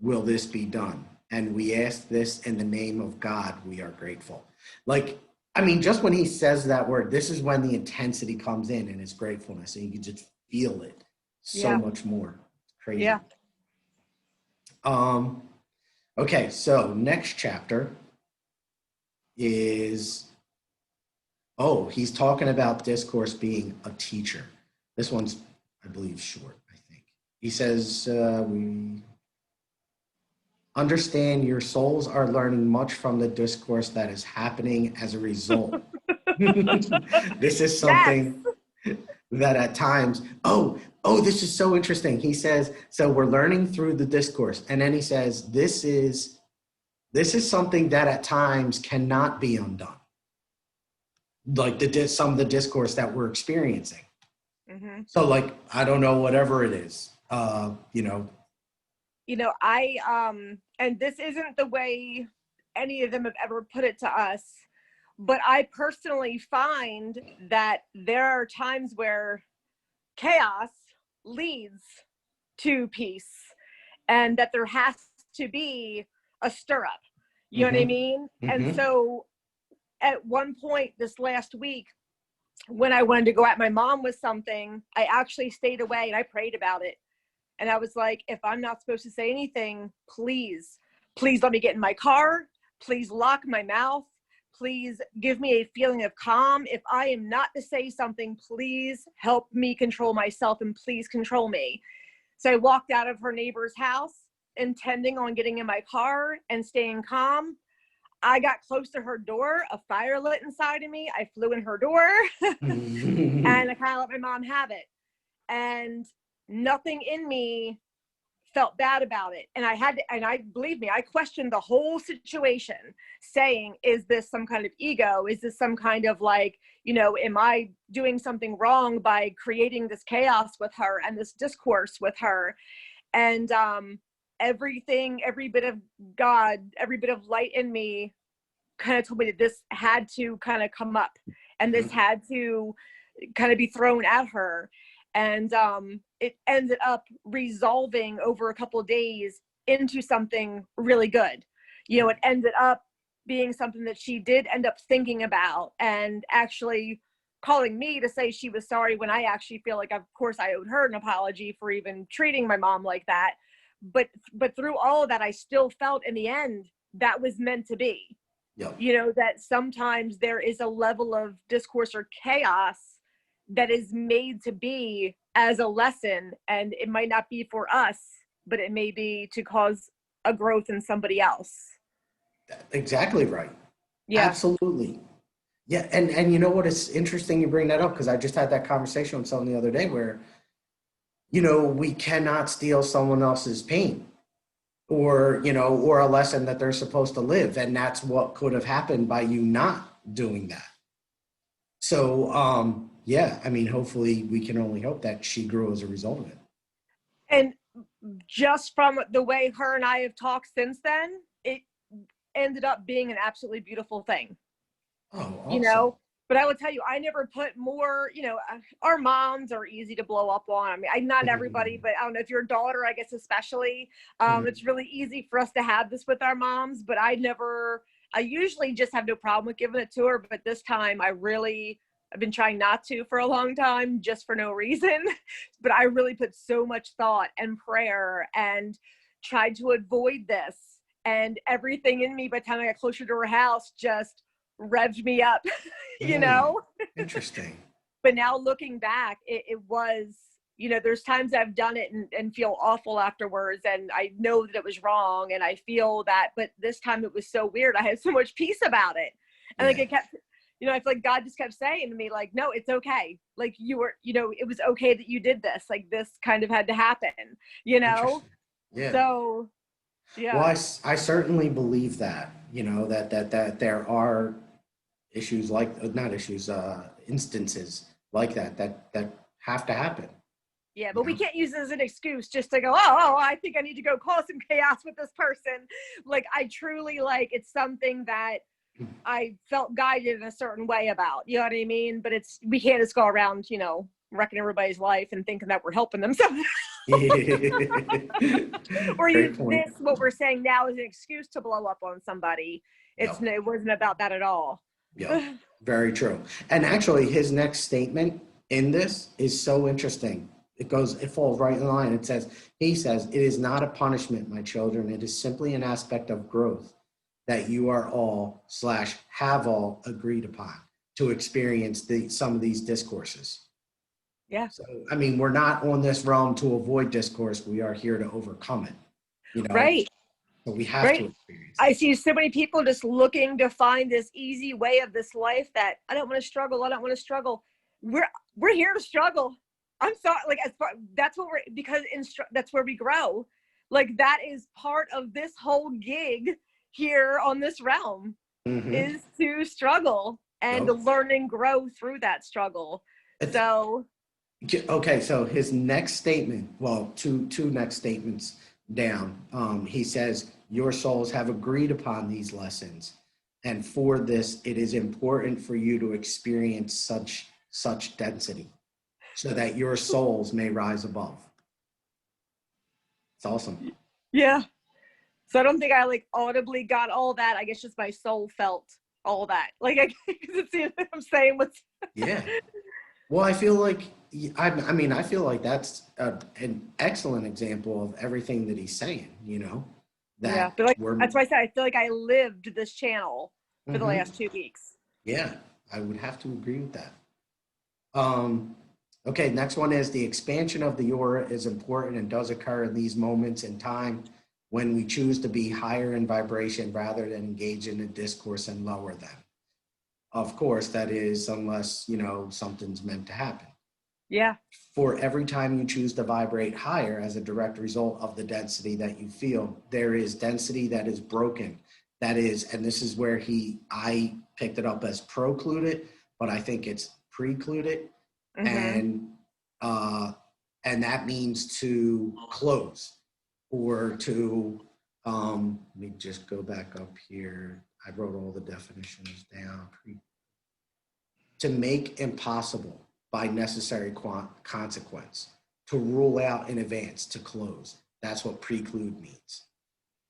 will this be done. And we ask this in the name of God, we are grateful. Like, I mean, just when he says that word, this is when the intensity comes in and it's gratefulness, and you can just feel it so Yeah. much more. Crazy. Yeah. Um, okay, so next chapter is, oh, he's talking about discourse being a teacher. This one's, I believe, short, I think. He says, we understand your souls are learning much from the discourse that is happening as a result. This is Yes. something that at times, this is so interesting. He says, so we're learning through the discourse. And then he says, this is something that at times cannot be undone. Like some of the discourse that we're experiencing. Mm-hmm. So like, I don't know, whatever it is, And this isn't the way any of them have ever put it to us, but I personally find that there are times where chaos leads to peace, and that there has to be a stir up. You know what I mean? And so at one point this last week, when I wanted to go at my mom with something, I actually stayed away and I prayed about it. And I was like, if I'm not supposed to say anything, please let me get in my car. Please lock my mouth. Please give me a feeling of calm. If I am not to say something, please help me control myself, and please control me. So I walked out of her neighbor's house, intending on getting in my car and staying calm. I got close to her door, a fire lit inside of me. I flew in her door and I kind of let my mom have it. And nothing in me felt bad about it. And believe me, I questioned the whole situation, saying, is this some kind of ego? Is this some kind of like, am I doing something wrong by creating this chaos with her and this discourse with her? And every bit of God, every bit of light in me kind of told me that this had to kind of come up, and this had to kind of be thrown at her. And it ended up resolving over a couple of days into something really good. It ended up being something that she did end up thinking about, and actually calling me to say she was sorry, when I actually feel like, of course, I owed her an apology for even treating my mom like that. But through all of that, I still felt in the end that was meant to be. Yep. That sometimes there is a level of discourse or chaos that is made to be as a lesson, and it might not be for us, but it may be to cause a growth in somebody else. Exactly right. Yeah. Absolutely. Yeah. And you know what? It's interesting you bring that up, because I just had that conversation with someone the other day where, we cannot steal someone else's pain, or a lesson that they're supposed to live. And that's what could have happened by you not doing that. So, yeah, I mean, hopefully we can only hope that she grew as a result of it. And just from the way her and I have talked since then, it ended up being an absolutely beautiful thing. Oh, awesome. But I will tell you, I never put more, our moms are easy to blow up on. I mean, not everybody, but I don't know, if your daughter, I guess, especially, it's really easy for us to have this with our moms, but I usually just have no problem with giving it to her. But this time I've been trying not to for a long time, just for no reason. But I really put so much thought and prayer and tried to avoid this. And everything in me, by the time I got closer to her house, just revved me up, Interesting. But now looking back, it was, there's times I've done it and feel awful afterwards, and I know that it was wrong, and I feel that, but this time it was so weird. I had so much peace about it. And like, it kept, I feel like God just kept saying to me, like, no, it's okay. Like, you were, it was okay that you did this. Like, this kind of had to happen, Yeah. So, yeah. Well, I certainly believe that, that there are issues instances like that have to happen. Yeah, you but we know? can't use it as an excuse just to go, oh, I think I need to go cause some chaos with this person. Like, I truly, like, it's something that I felt guided in a certain way about, you know what I mean? But we can't just go around, wrecking everybody's life and thinking that we're helping them. So, or Great use point. what we're saying now as an excuse to blow up on somebody. Yep. It wasn't about that at all. Yep. Very true. And actually, his next statement in this is so interesting. It falls right in line. He says, it is not a punishment, my children. It is simply an aspect of growth that you are all / have all agreed upon to experience some of these discourses. Yeah. So, I mean, we're not on this realm to avoid discourse. We are here to overcome it, Right. So we have to Right. experience it. I see so many people just looking to find this easy way of this life that I don't want to struggle. I don't want to struggle. We're here to struggle. I'm sorry. Like, that's what because that's where we grow. Like, that is part of this whole gig here on this realm is to struggle and to learn and grow through that struggle. So. Okay, so his next statement, well, two next statements down, he says, your souls have agreed upon these lessons, and for this, it is important for you to experience such density, so that your souls may rise above. It's awesome. Yeah. So I don't think I like audibly got all that. I guess just my soul felt all that. Like, I see what I'm saying. Yeah. Well, I feel like, I feel like that's an excellent example of everything that he's saying, that yeah, but like, that's why I said, I feel like I lived this channel for the last 2 weeks. Yeah, I would have to agree with that. Okay, next one is the expansion of the aura is important and does occur in these moments in time when we choose to be higher in vibration rather than engage in a discourse and lower them. Of course, that is unless, something's meant to happen. Yeah. For every time you choose to vibrate higher as a direct result of the density that you feel, there is density that is broken. That is, and this is where I picked it up as procluded, but I think it's precluded. And that means to close or to, let me just go back up here. I wrote all the definitions down. To make impossible by necessary consequence, to rule out in advance, to close. That's what preclude means.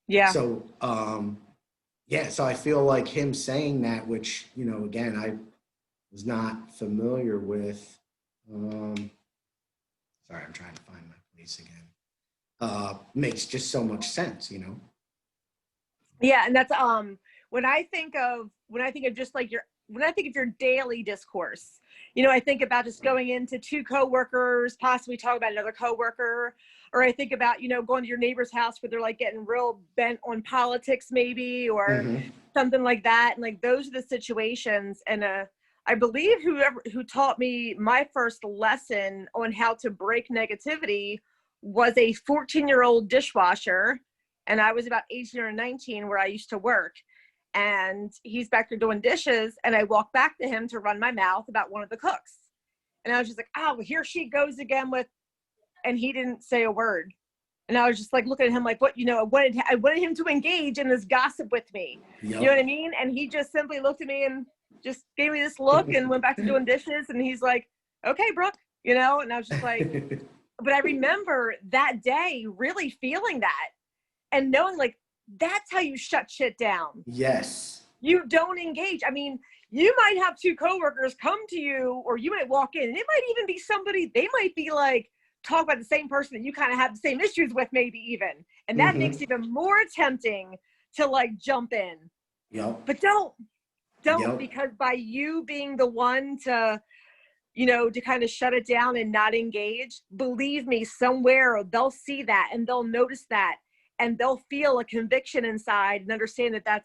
Yeah. So, so I feel like him saying that, which, again, I was not familiar with. Sorry, I'm trying to find my place again. Makes just so much sense, Yeah, and that's when I think of just like when I think of your daily discourse, I think about just going into two coworkers, possibly talk about another coworker, or I think about, going to your neighbor's house where they're like getting real bent on politics maybe, or something like that. And like, those are the situations. And I believe who taught me my first lesson on how to break negativity was a 14-year-old dishwasher. And I was about 18 or 19 where I used to work. And he's back there doing dishes. And I walked back to him to run my mouth about one of the cooks. And I was just like, oh, here she goes again and he didn't say a word. And I was just like looking at him like, what, I wanted him to engage in this gossip with me. Yep. You know what I mean? And he just simply looked at me and just gave me this look and went back to doing dishes. And he's like, okay, Brooke, and I was just like, but I remember that day really feeling that and knowing like, that's how you shut shit down. Yes. You don't engage. I mean, you might have two coworkers come to you, or you might walk in and it might even be somebody, they might be like, talk about the same person that you kind of have the same issues with maybe even. And that makes it even more tempting to like jump in. Yep. But don't, because by you being the one to, to kind of shut it down and not engage, believe me, somewhere they'll see that and they'll notice that and they'll feel a conviction inside and understand that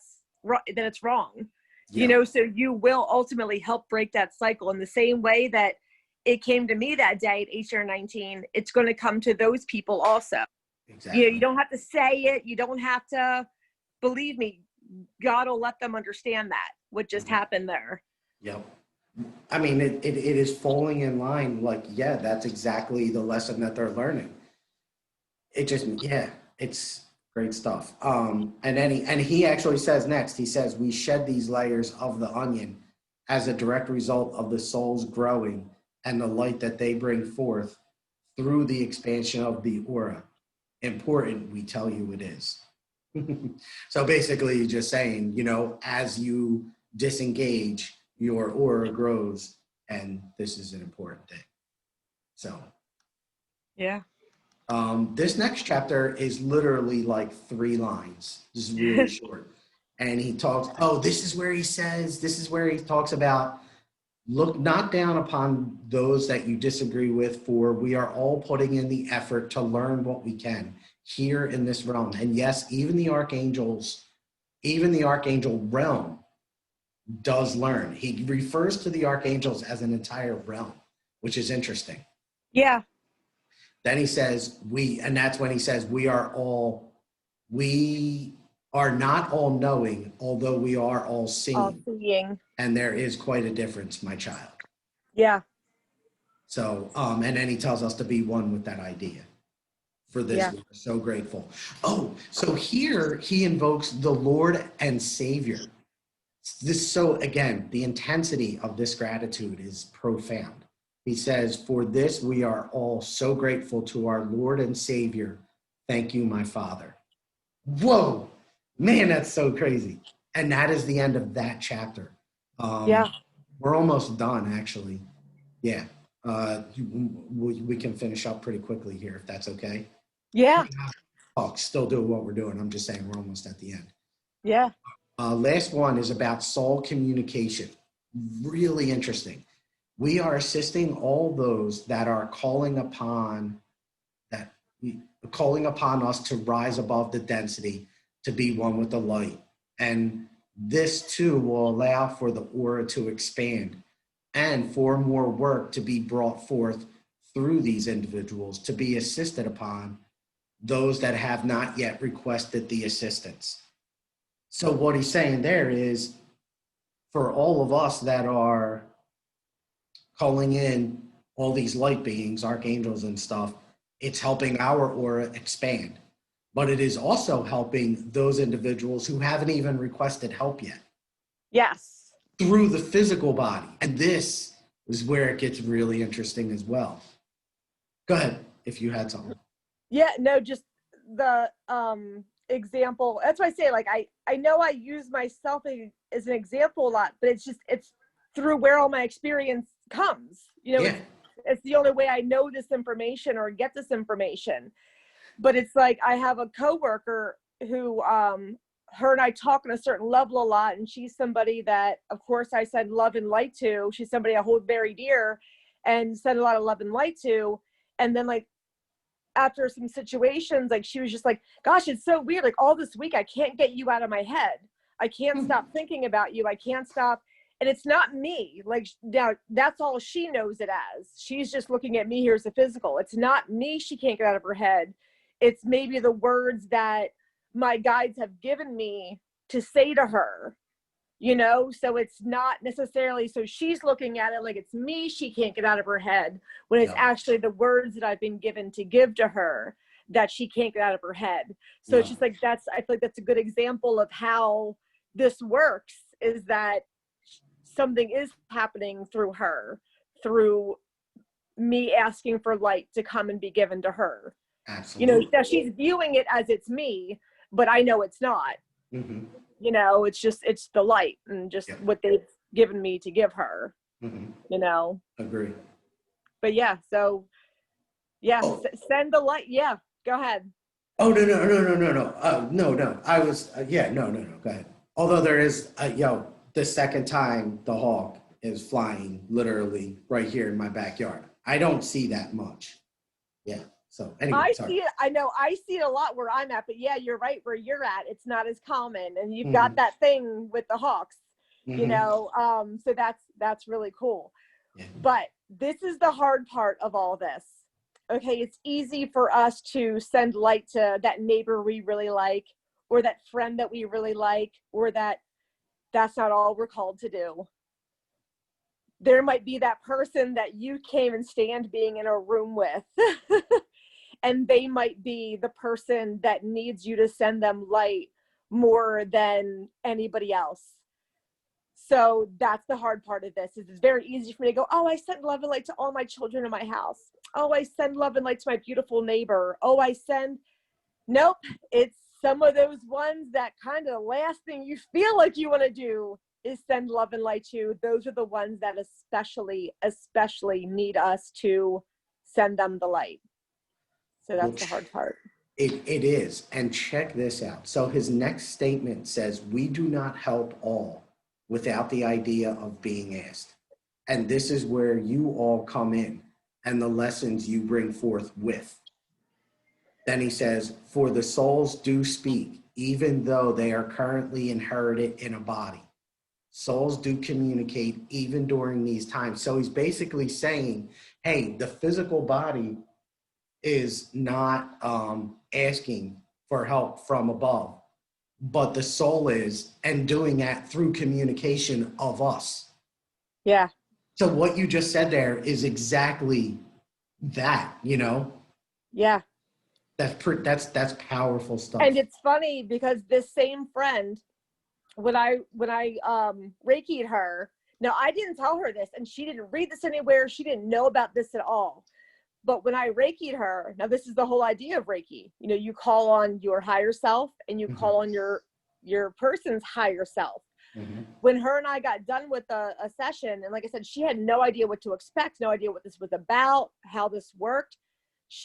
it's wrong. Yep. So you will ultimately help break that cycle in the same way that it came to me that day at 18 or 19. It's going to come to those people also. Exactly. You don't have to say it. You don't have to, believe me, God will let them understand that what just happened there. Yep. I mean, it is falling in line. Like, yeah, that's exactly the lesson that they're learning. It just, yeah, it's great stuff. And then he actually says next, he says, we shed these layers of the onion as a direct result of the soul's growing and the light that they bring forth through the expansion of the aura. Important, we tell you it is. So basically just saying, you know, as you disengage, your aura grows, and this is an important thing. So Yeah. this next chapter is literally like 3 lines. This is really short. And he talks, oh, this is where he talks about, look not down upon those that you disagree with, for we are all putting in the effort to learn what we can here in this realm. And yes, even the archangel realm does learn. He refers to the archangels as an entire realm, which is interesting. Yeah. Then he says, and that's when he says, we are not all knowing, although we are all seeing. All seeing. And there is quite a difference, my child. Yeah. So, and then he tells us to be one with that idea. For this, Yeah. we're so grateful. Oh, so here he invokes the Lord and Savior. So again, the intensity of this gratitude is profound. He says, for this, we are all so grateful to our Lord and Savior. Thank you, my Father. Whoa, man, that's so crazy. And that is the end of that chapter. Yeah. We're almost done, actually. Yeah. We can finish up pretty quickly here, if that's okay. Yeah. Still doing what we're doing. I'm just saying we're almost at the end. Yeah. Last one is about soul communication. Really interesting. We are assisting all those that are calling upon us to rise above the density, to be one with the light. And this too will allow for the aura to expand and for more work to be brought forth through these individuals to be assisted upon those that have not yet requested the assistance. So what he's saying there is, for all of us that are calling in all these light beings, archangels and stuff, it's helping our aura expand. But it is also helping those individuals who haven't even requested help yet. Yes. Through the physical body. And this is where it gets really interesting as well. Go ahead, if you had something. Yeah, no, just the example. That's why I say, like, I know I use myself as an example a lot, but it's through where all my experience comes. You know, Yeah. it's the only way I know this information or get this information. But it's like, I have a coworker who her and I talk on a certain level a lot, and she's somebody that, of course, I send love and light to. She's somebody I hold very dear and send a lot of love and light to. And then, like, after some situations, like, she was just like, gosh, it's so weird. Like, all this week, I can't get you out of my head. I can't stop thinking about you. I can't stop. And it's not me. Like, now that's all she knows it as. She's just looking at me here as a physical. It's not me she can't get out of her head. It's maybe the words that my guides have given me to say to her, you know? So it's not necessarily, so she's looking at it like it's me she can't get out of her head, when it's actually the words that I've been given to give to her that she can't get out of her head. So it's just like, I feel like that's a good example of how this works, is that something is happening through her, through me asking for light to come and be given to her. Absolutely. You know, now she's viewing it as it's me, but I know it's not. Mm-hmm. You know, it's the light and just what they've given me to give her. Mm-hmm. You know. Agree. But yeah, so yeah, send the light. Yeah, go ahead. Oh, no. No. I was, no. Go ahead. Although there is, the second time the hawk is flying literally right here in my backyard. I don't see that much. Yeah. So anyway, see it. I know I see it a lot where I'm at, but yeah, you're right. Where you're at, it's not as common, and you've got that thing with the hawks, you know. So that's really cool. Yeah. But this is the hard part of all this. Okay, it's easy for us to send light to that neighbor we really like, or that friend that we really like, or that's not all we're called to do. there might be that person that you can't even stand being in a room with. And they might be the person that needs you to send them light more than anybody else. So that's the hard part of this, is it's very easy for me to go, oh, I send love and light to all my children in my house. Oh, I send love and light to my beautiful neighbor. Oh, nope. It's some of those ones that kind of last thing you feel like you want to do is send love and light to. Those are the ones that especially need us to send them the light. So that's the hard part. It is. And check this out. So his next statement says, we do not help all without the idea of being asked. And this is where you all come in and the lessons you bring forth with. Then he says, for the souls do speak, even though they are currently inherited in a body. Souls do communicate even during these times. So he's basically saying, hey, the physical body is not asking for help from above, but the soul is, and doing that through communication of us. Yeah. So what you just said there is exactly that, you know? Yeah. That's powerful stuff. And it's funny because this same friend, when I Reiki'd her, now I didn't tell her this, and she didn't read this anywhere. She didn't know about this at all. But when I Reiki'd her, now this is the whole idea of Reiki. You know, you call on your higher self and you call on your person's higher self. Mm-hmm. When her and I got done with a session, and like I said, she had no idea what to expect, no idea what this was about, how this worked.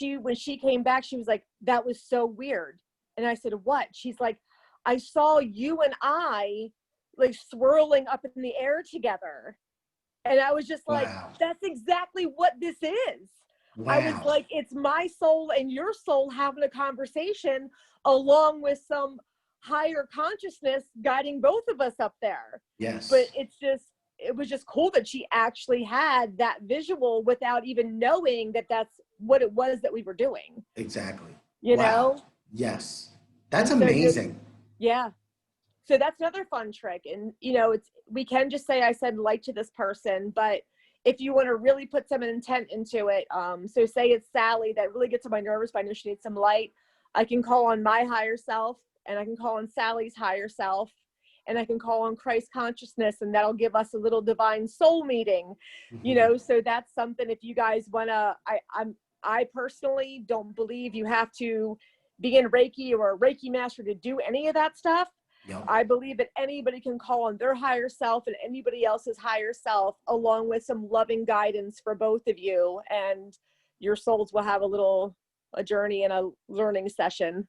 When she came back, she was like, that was so weird. And I said, what? She's like, I saw you and I like swirling up in the air together. And I was just like, wow. That's exactly what this is. Wow. I was like, it's my soul and your soul having a conversation along with some higher consciousness guiding both of us up there. Yes. But it was just cool that she actually had that visual without even knowing that that's what it was that we were doing. Exactly. You know? Yes. That's amazing. Yeah. So that's another fun trick. And, you know, we can just say I send light to this person, but if you want to really put some intent into it, so say it's Sally that really gets on my nerves, but I know she needs some light. I can call on my higher self, and I can call on Sally's higher self, and I can call on Christ consciousness, and that'll give us a little divine soul meeting, you know. So that's something, if you guys want to, I personally don't believe you have to be in Reiki or a Reiki master to do any of that stuff. Yep. I believe that anybody can call on their higher self and anybody else's higher self, along with some loving guidance for both of you, and your souls will have a journey and a learning session.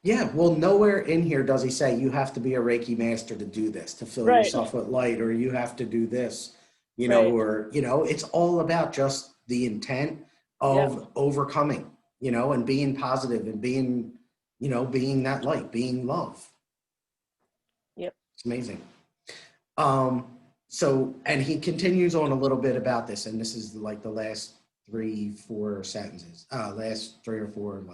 Yeah, well, nowhere in here does he say you have to be a Reiki master to do this, to fill yourself with light, or you have to do this, you know, or, you know, it's all about just the intent of overcoming, you know, and being positive and being, you know, being that light, being love. Yep. It's amazing. So, and he continues on a little bit about this, and this is like the last 3-4 sentences, last 3 or 4,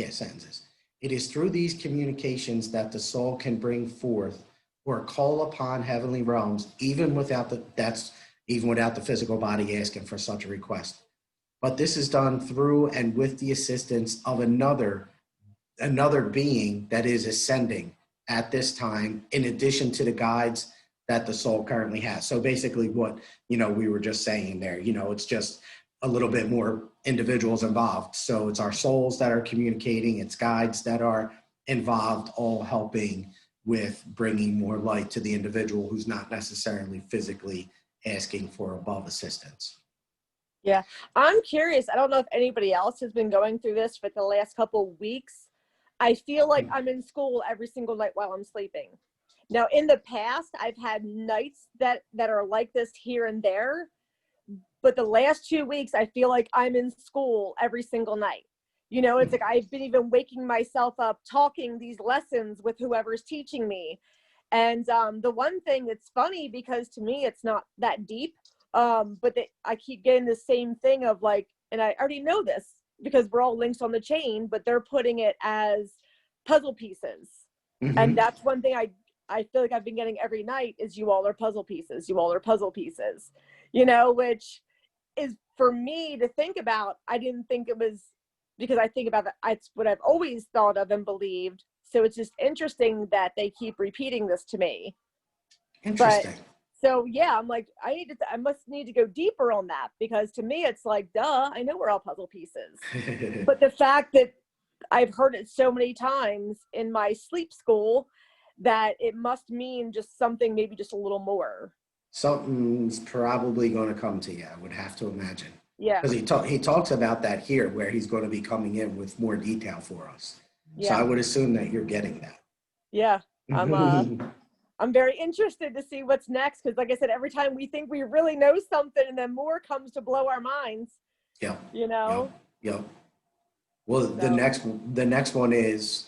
sentences. It is through these communications that the soul can bring forth or call upon heavenly realms, even without the physical body asking for such a request. But this is done through and with the assistance of another being that is ascending at this time, in addition to the guides that the soul currently has. So basically what, you know, we were just saying there, you know, it's just a little bit more individuals involved. So it's our souls that are communicating, it's guides that are involved, all helping with bringing more light to the individual who's not necessarily physically asking for above assistance. Yeah, I'm curious. I don't know if anybody else has been going through this for the last couple of weeks. I feel like I'm in school every single night while I'm sleeping. Now, in the past, I've had nights that are like this here and there, but the last 2 weeks, I feel like I'm in school every single night. You know, it's like I've been even waking myself up, talking these lessons with whoever's teaching me. And the one thing that's funny, because to me, it's not that deep, but I keep getting the same thing of like, and I already know this because we're all links on the chain, but they're putting it as puzzle pieces. Mm-hmm. And that's one thing I feel like I've been getting every night is you all are puzzle pieces. You all are puzzle pieces. which is for me to think about. I didn't think it was, because I think about that. It's what I've always thought of and believed. So it's just interesting that they keep repeating this to me. Interesting. But so yeah, I'm like, I must need to go deeper on that, because to me it's like, duh, I know we're all puzzle pieces. But the fact that I've heard it so many times in my sleep school that it must mean just something, maybe just a little more. Something's probably going to come to you, I would have to imagine. Yeah. Because he talks about that here, where he's going to be coming in with more detail for us. So Yeah. I would assume that you're getting that. Yeah. I'm very interested to see what's next, because like I said, every time we think we really know something and then more comes to blow our minds. Yeah. Yep. Well, So. the next one is,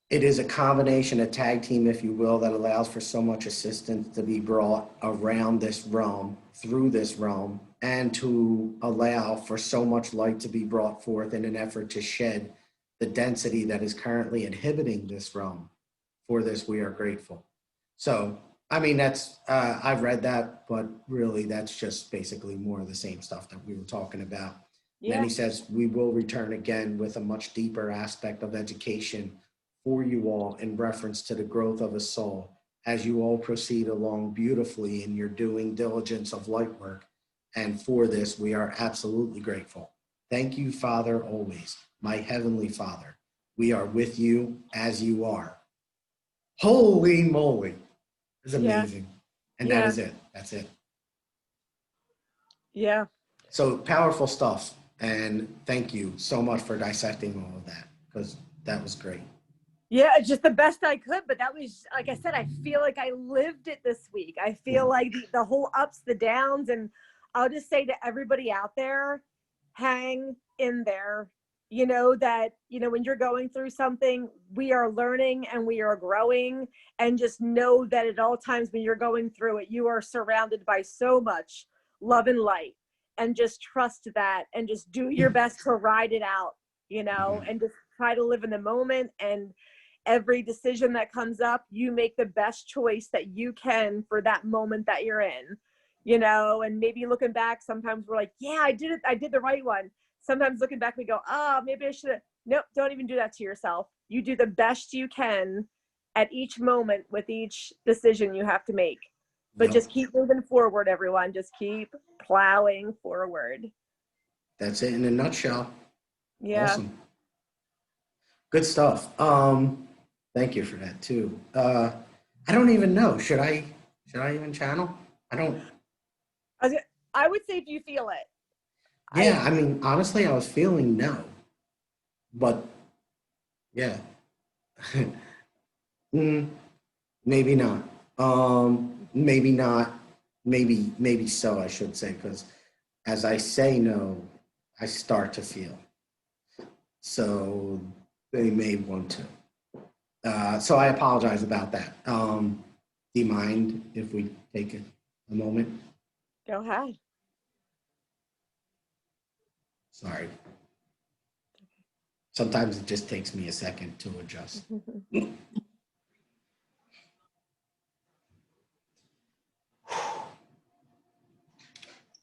it is a combination, a tag team, if you will, that allows for so much assistance to be brought around this realm, through this realm, and to allow for so much light to be brought forth in an effort to shed the density that is currently inhibiting this realm. For this, we are grateful. So, I mean, that's, I've read that, but really that's just basically more of the same stuff that we were talking about. Yeah. Then he says, we will return again with a much deeper aspect of education for you all in reference to the growth of a soul as you all proceed along beautifully in your doing diligence of light work. And for this, we are absolutely grateful. Thank you, Father, always, my heavenly Father. We are with you as you are. Holy moly. It's amazing. And that is it. That's it. Yeah. So powerful stuff. And thank you so much for dissecting all of that, because that was great. Yeah, just the best I could. But that was, like I said, I feel like I lived it this week. I feel like the whole ups, the downs. And I'll just say to everybody out there, hang in there. That, when you're going through something, we are learning and we are growing. And just know that at all times when you're going through it, you are surrounded by so much love and light. And just trust that, and just do your best to ride it out, and just try to live in the moment. And every decision that comes up, you make the best choice that you can for that moment that you're in, and maybe looking back, sometimes we're like, yeah, I did it. I did the right one. Sometimes looking back, we go, oh, maybe I should have. Nope. Don't even do that to yourself. You do the best you can at each moment with each decision you have to make, but just keep moving forward, everyone. Just keep plowing forward. That's it in a nutshell. Yeah. Awesome. Good stuff. Thank you for that too. I don't even know. Should I even channel? I would say if you feel it. Yeah, I mean, honestly, I was feeling no, but yeah. Maybe not. Maybe not. Maybe so, I should say, because as I say no, I start to feel. So they may want to. So I apologize about that. Do you mind if we take a moment? Go ahead. Sorry. Sometimes it just takes me a second to adjust.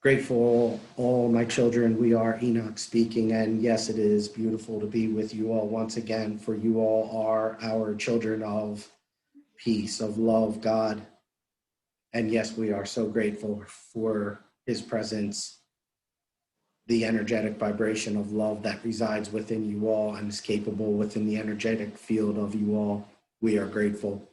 Grateful, all my children. We are Enoch speaking, and yes, it is beautiful to be with you all once again, for you all are our children of peace, of love, God. And yes, we are so grateful for his presence, the energetic vibration of love that resides within you all and is capable within the energetic field of you all. We are grateful.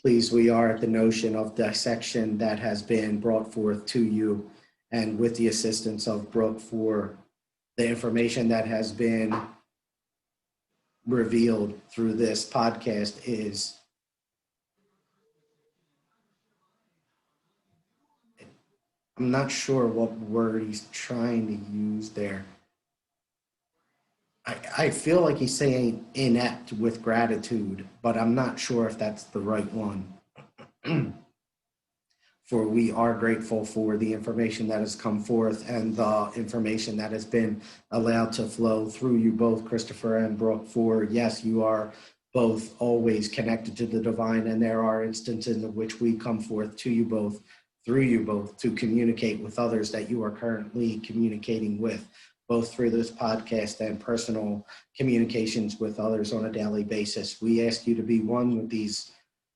Please, we are at the notion of dissection that has been brought forth to you, and with the assistance of Brooke, for the information that has been revealed through this podcast is, I'm not sure what word he's trying to use there. I feel like he's saying inept with gratitude, but I'm not sure if that's the right one. For we are grateful for the information that has come forth and the information that has been allowed to flow through you both, Christopher and Brooke. For yes, you are both always connected to the divine, and there are instances in which we come forth to you both through you both to communicate with others that you are currently communicating with, both through this podcast and personal communications with others on a daily basis. We ask you to be one with these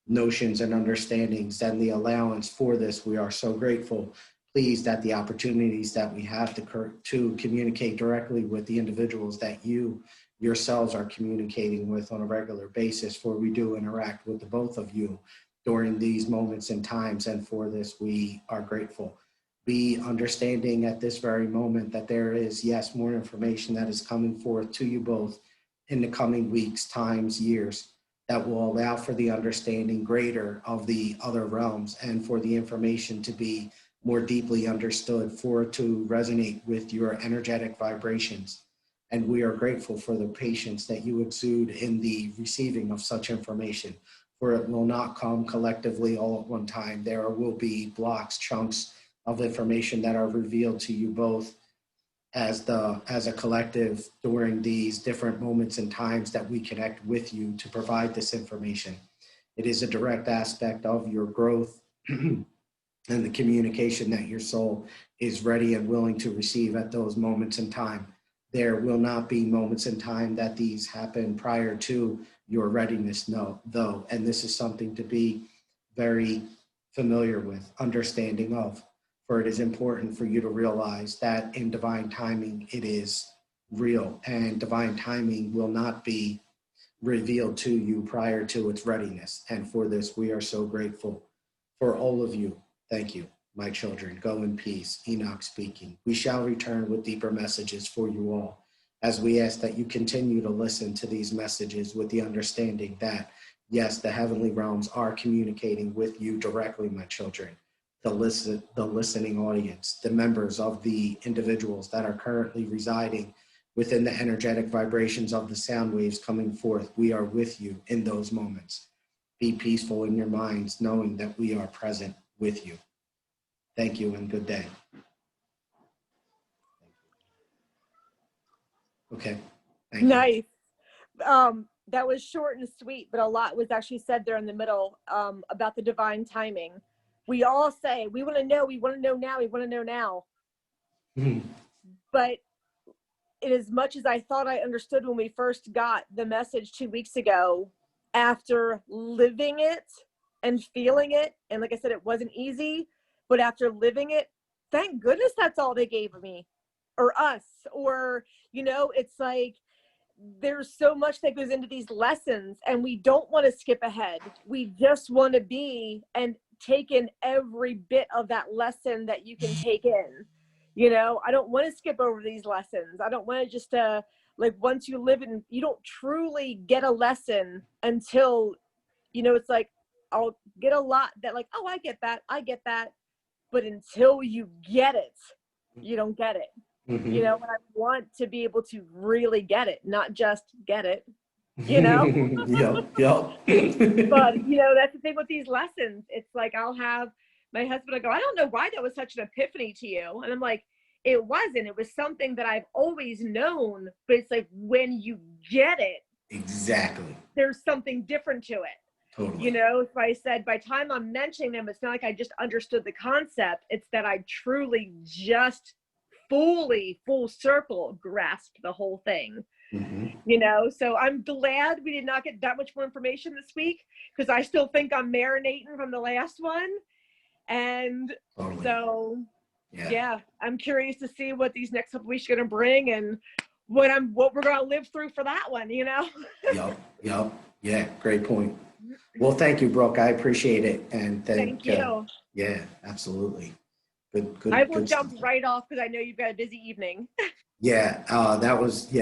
notions and understandings and the allowance for this. We are so grateful, pleased at the opportunities that we have to communicate directly with the individuals that you yourselves are communicating with on a regular basis, for we do interact with the both of you during these moments and times, and for this we are grateful. Be understanding at this very moment that there is, yes, more information that is coming forth to you both in the coming weeks, times, years, that will allow for the understanding greater of the other realms and for the information to be more deeply understood, for it to resonate with your energetic vibrations. And we are grateful for the patience that you exude in the receiving of such information, for it will not come collectively all at one time. There will be blocks, chunks of information that are revealed to you both as a collective during these different moments and times that we connect with you to provide this information. It is a direct aspect of your growth and the communication that your soul is ready and willing to receive at those moments in time. There will not be moments in time that these happen prior to your readiness, though, and this is something to be very familiar with, understanding of, for it is important for you to realize that in divine timing, it is real, and divine timing will not be revealed to you prior to its readiness. And for this, we are so grateful for all of you. Thank you, my children. Go in peace. Enoch speaking. We shall return with deeper messages for you all, as we ask that you continue to listen to these messages with the understanding that, yes, the heavenly realms are communicating with you directly, my children. The listening audience, the members of the individuals that are currently residing within the energetic vibrations of the sound waves coming forth, we are with you in those moments. Be peaceful in your minds, knowing that we are present with you. Thank you and good day. Okay. Thank you. Nice. That was short and sweet, but a lot was actually said there in the middle about the divine timing. We all say, we want to know now, we want to know now. Mhm. But in as much as I thought I understood when we first got the message 2 weeks ago, after living it and feeling it, and like I said, it wasn't easy, but after living it, thank goodness that's all they gave me or us, or, it's like, there's so much that goes into these lessons, and we don't want to skip ahead. We just want to be and take in every bit of that lesson that you can take in. I don't want to skip over these lessons. I don't want to just like, once you live in, you don't truly get a lesson until, it's like, I'll get a lot that like, oh, I get that. But until you get it, you don't get it. Mhm. And I want to be able to really get it, not just get it, Yep. But, that's the thing with these lessons. It's like, I'll have my husband, I go, I don't know why that was such an epiphany to you. And I'm like, it wasn't. It was something that I've always known, but it's like, when you get it, Exactly. there's something different to it. Totally. So I said, by the time I'm mentioning them, it's not like I just understood the concept. It's that I truly just full circle grasped the whole thing. Mm-hmm. So I'm glad we did not get that much more information this week, because I still think I'm marinating from the last one. And Totally. so, yeah, I'm curious to see what these next couple weeks are going to bring, and what we're going to live through for that one, Yep. Yeah, great point. Well, thank you, Brooke. I appreciate it. And Thank you. Yeah, absolutely. Good. I will Good jump stuff. right off, because I know you've got a busy evening. Yeah, that was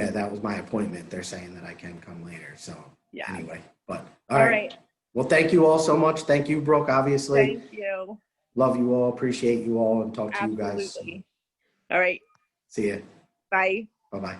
my appointment. They're saying that I can come later. So Yeah. anyway, but All right. Well, thank you all so much. Thank you, Brooke, obviously. Thank you. Love you all. Appreciate you all, and talk to you guys. Absolutely. All right. See ya. Bye. Bye-bye.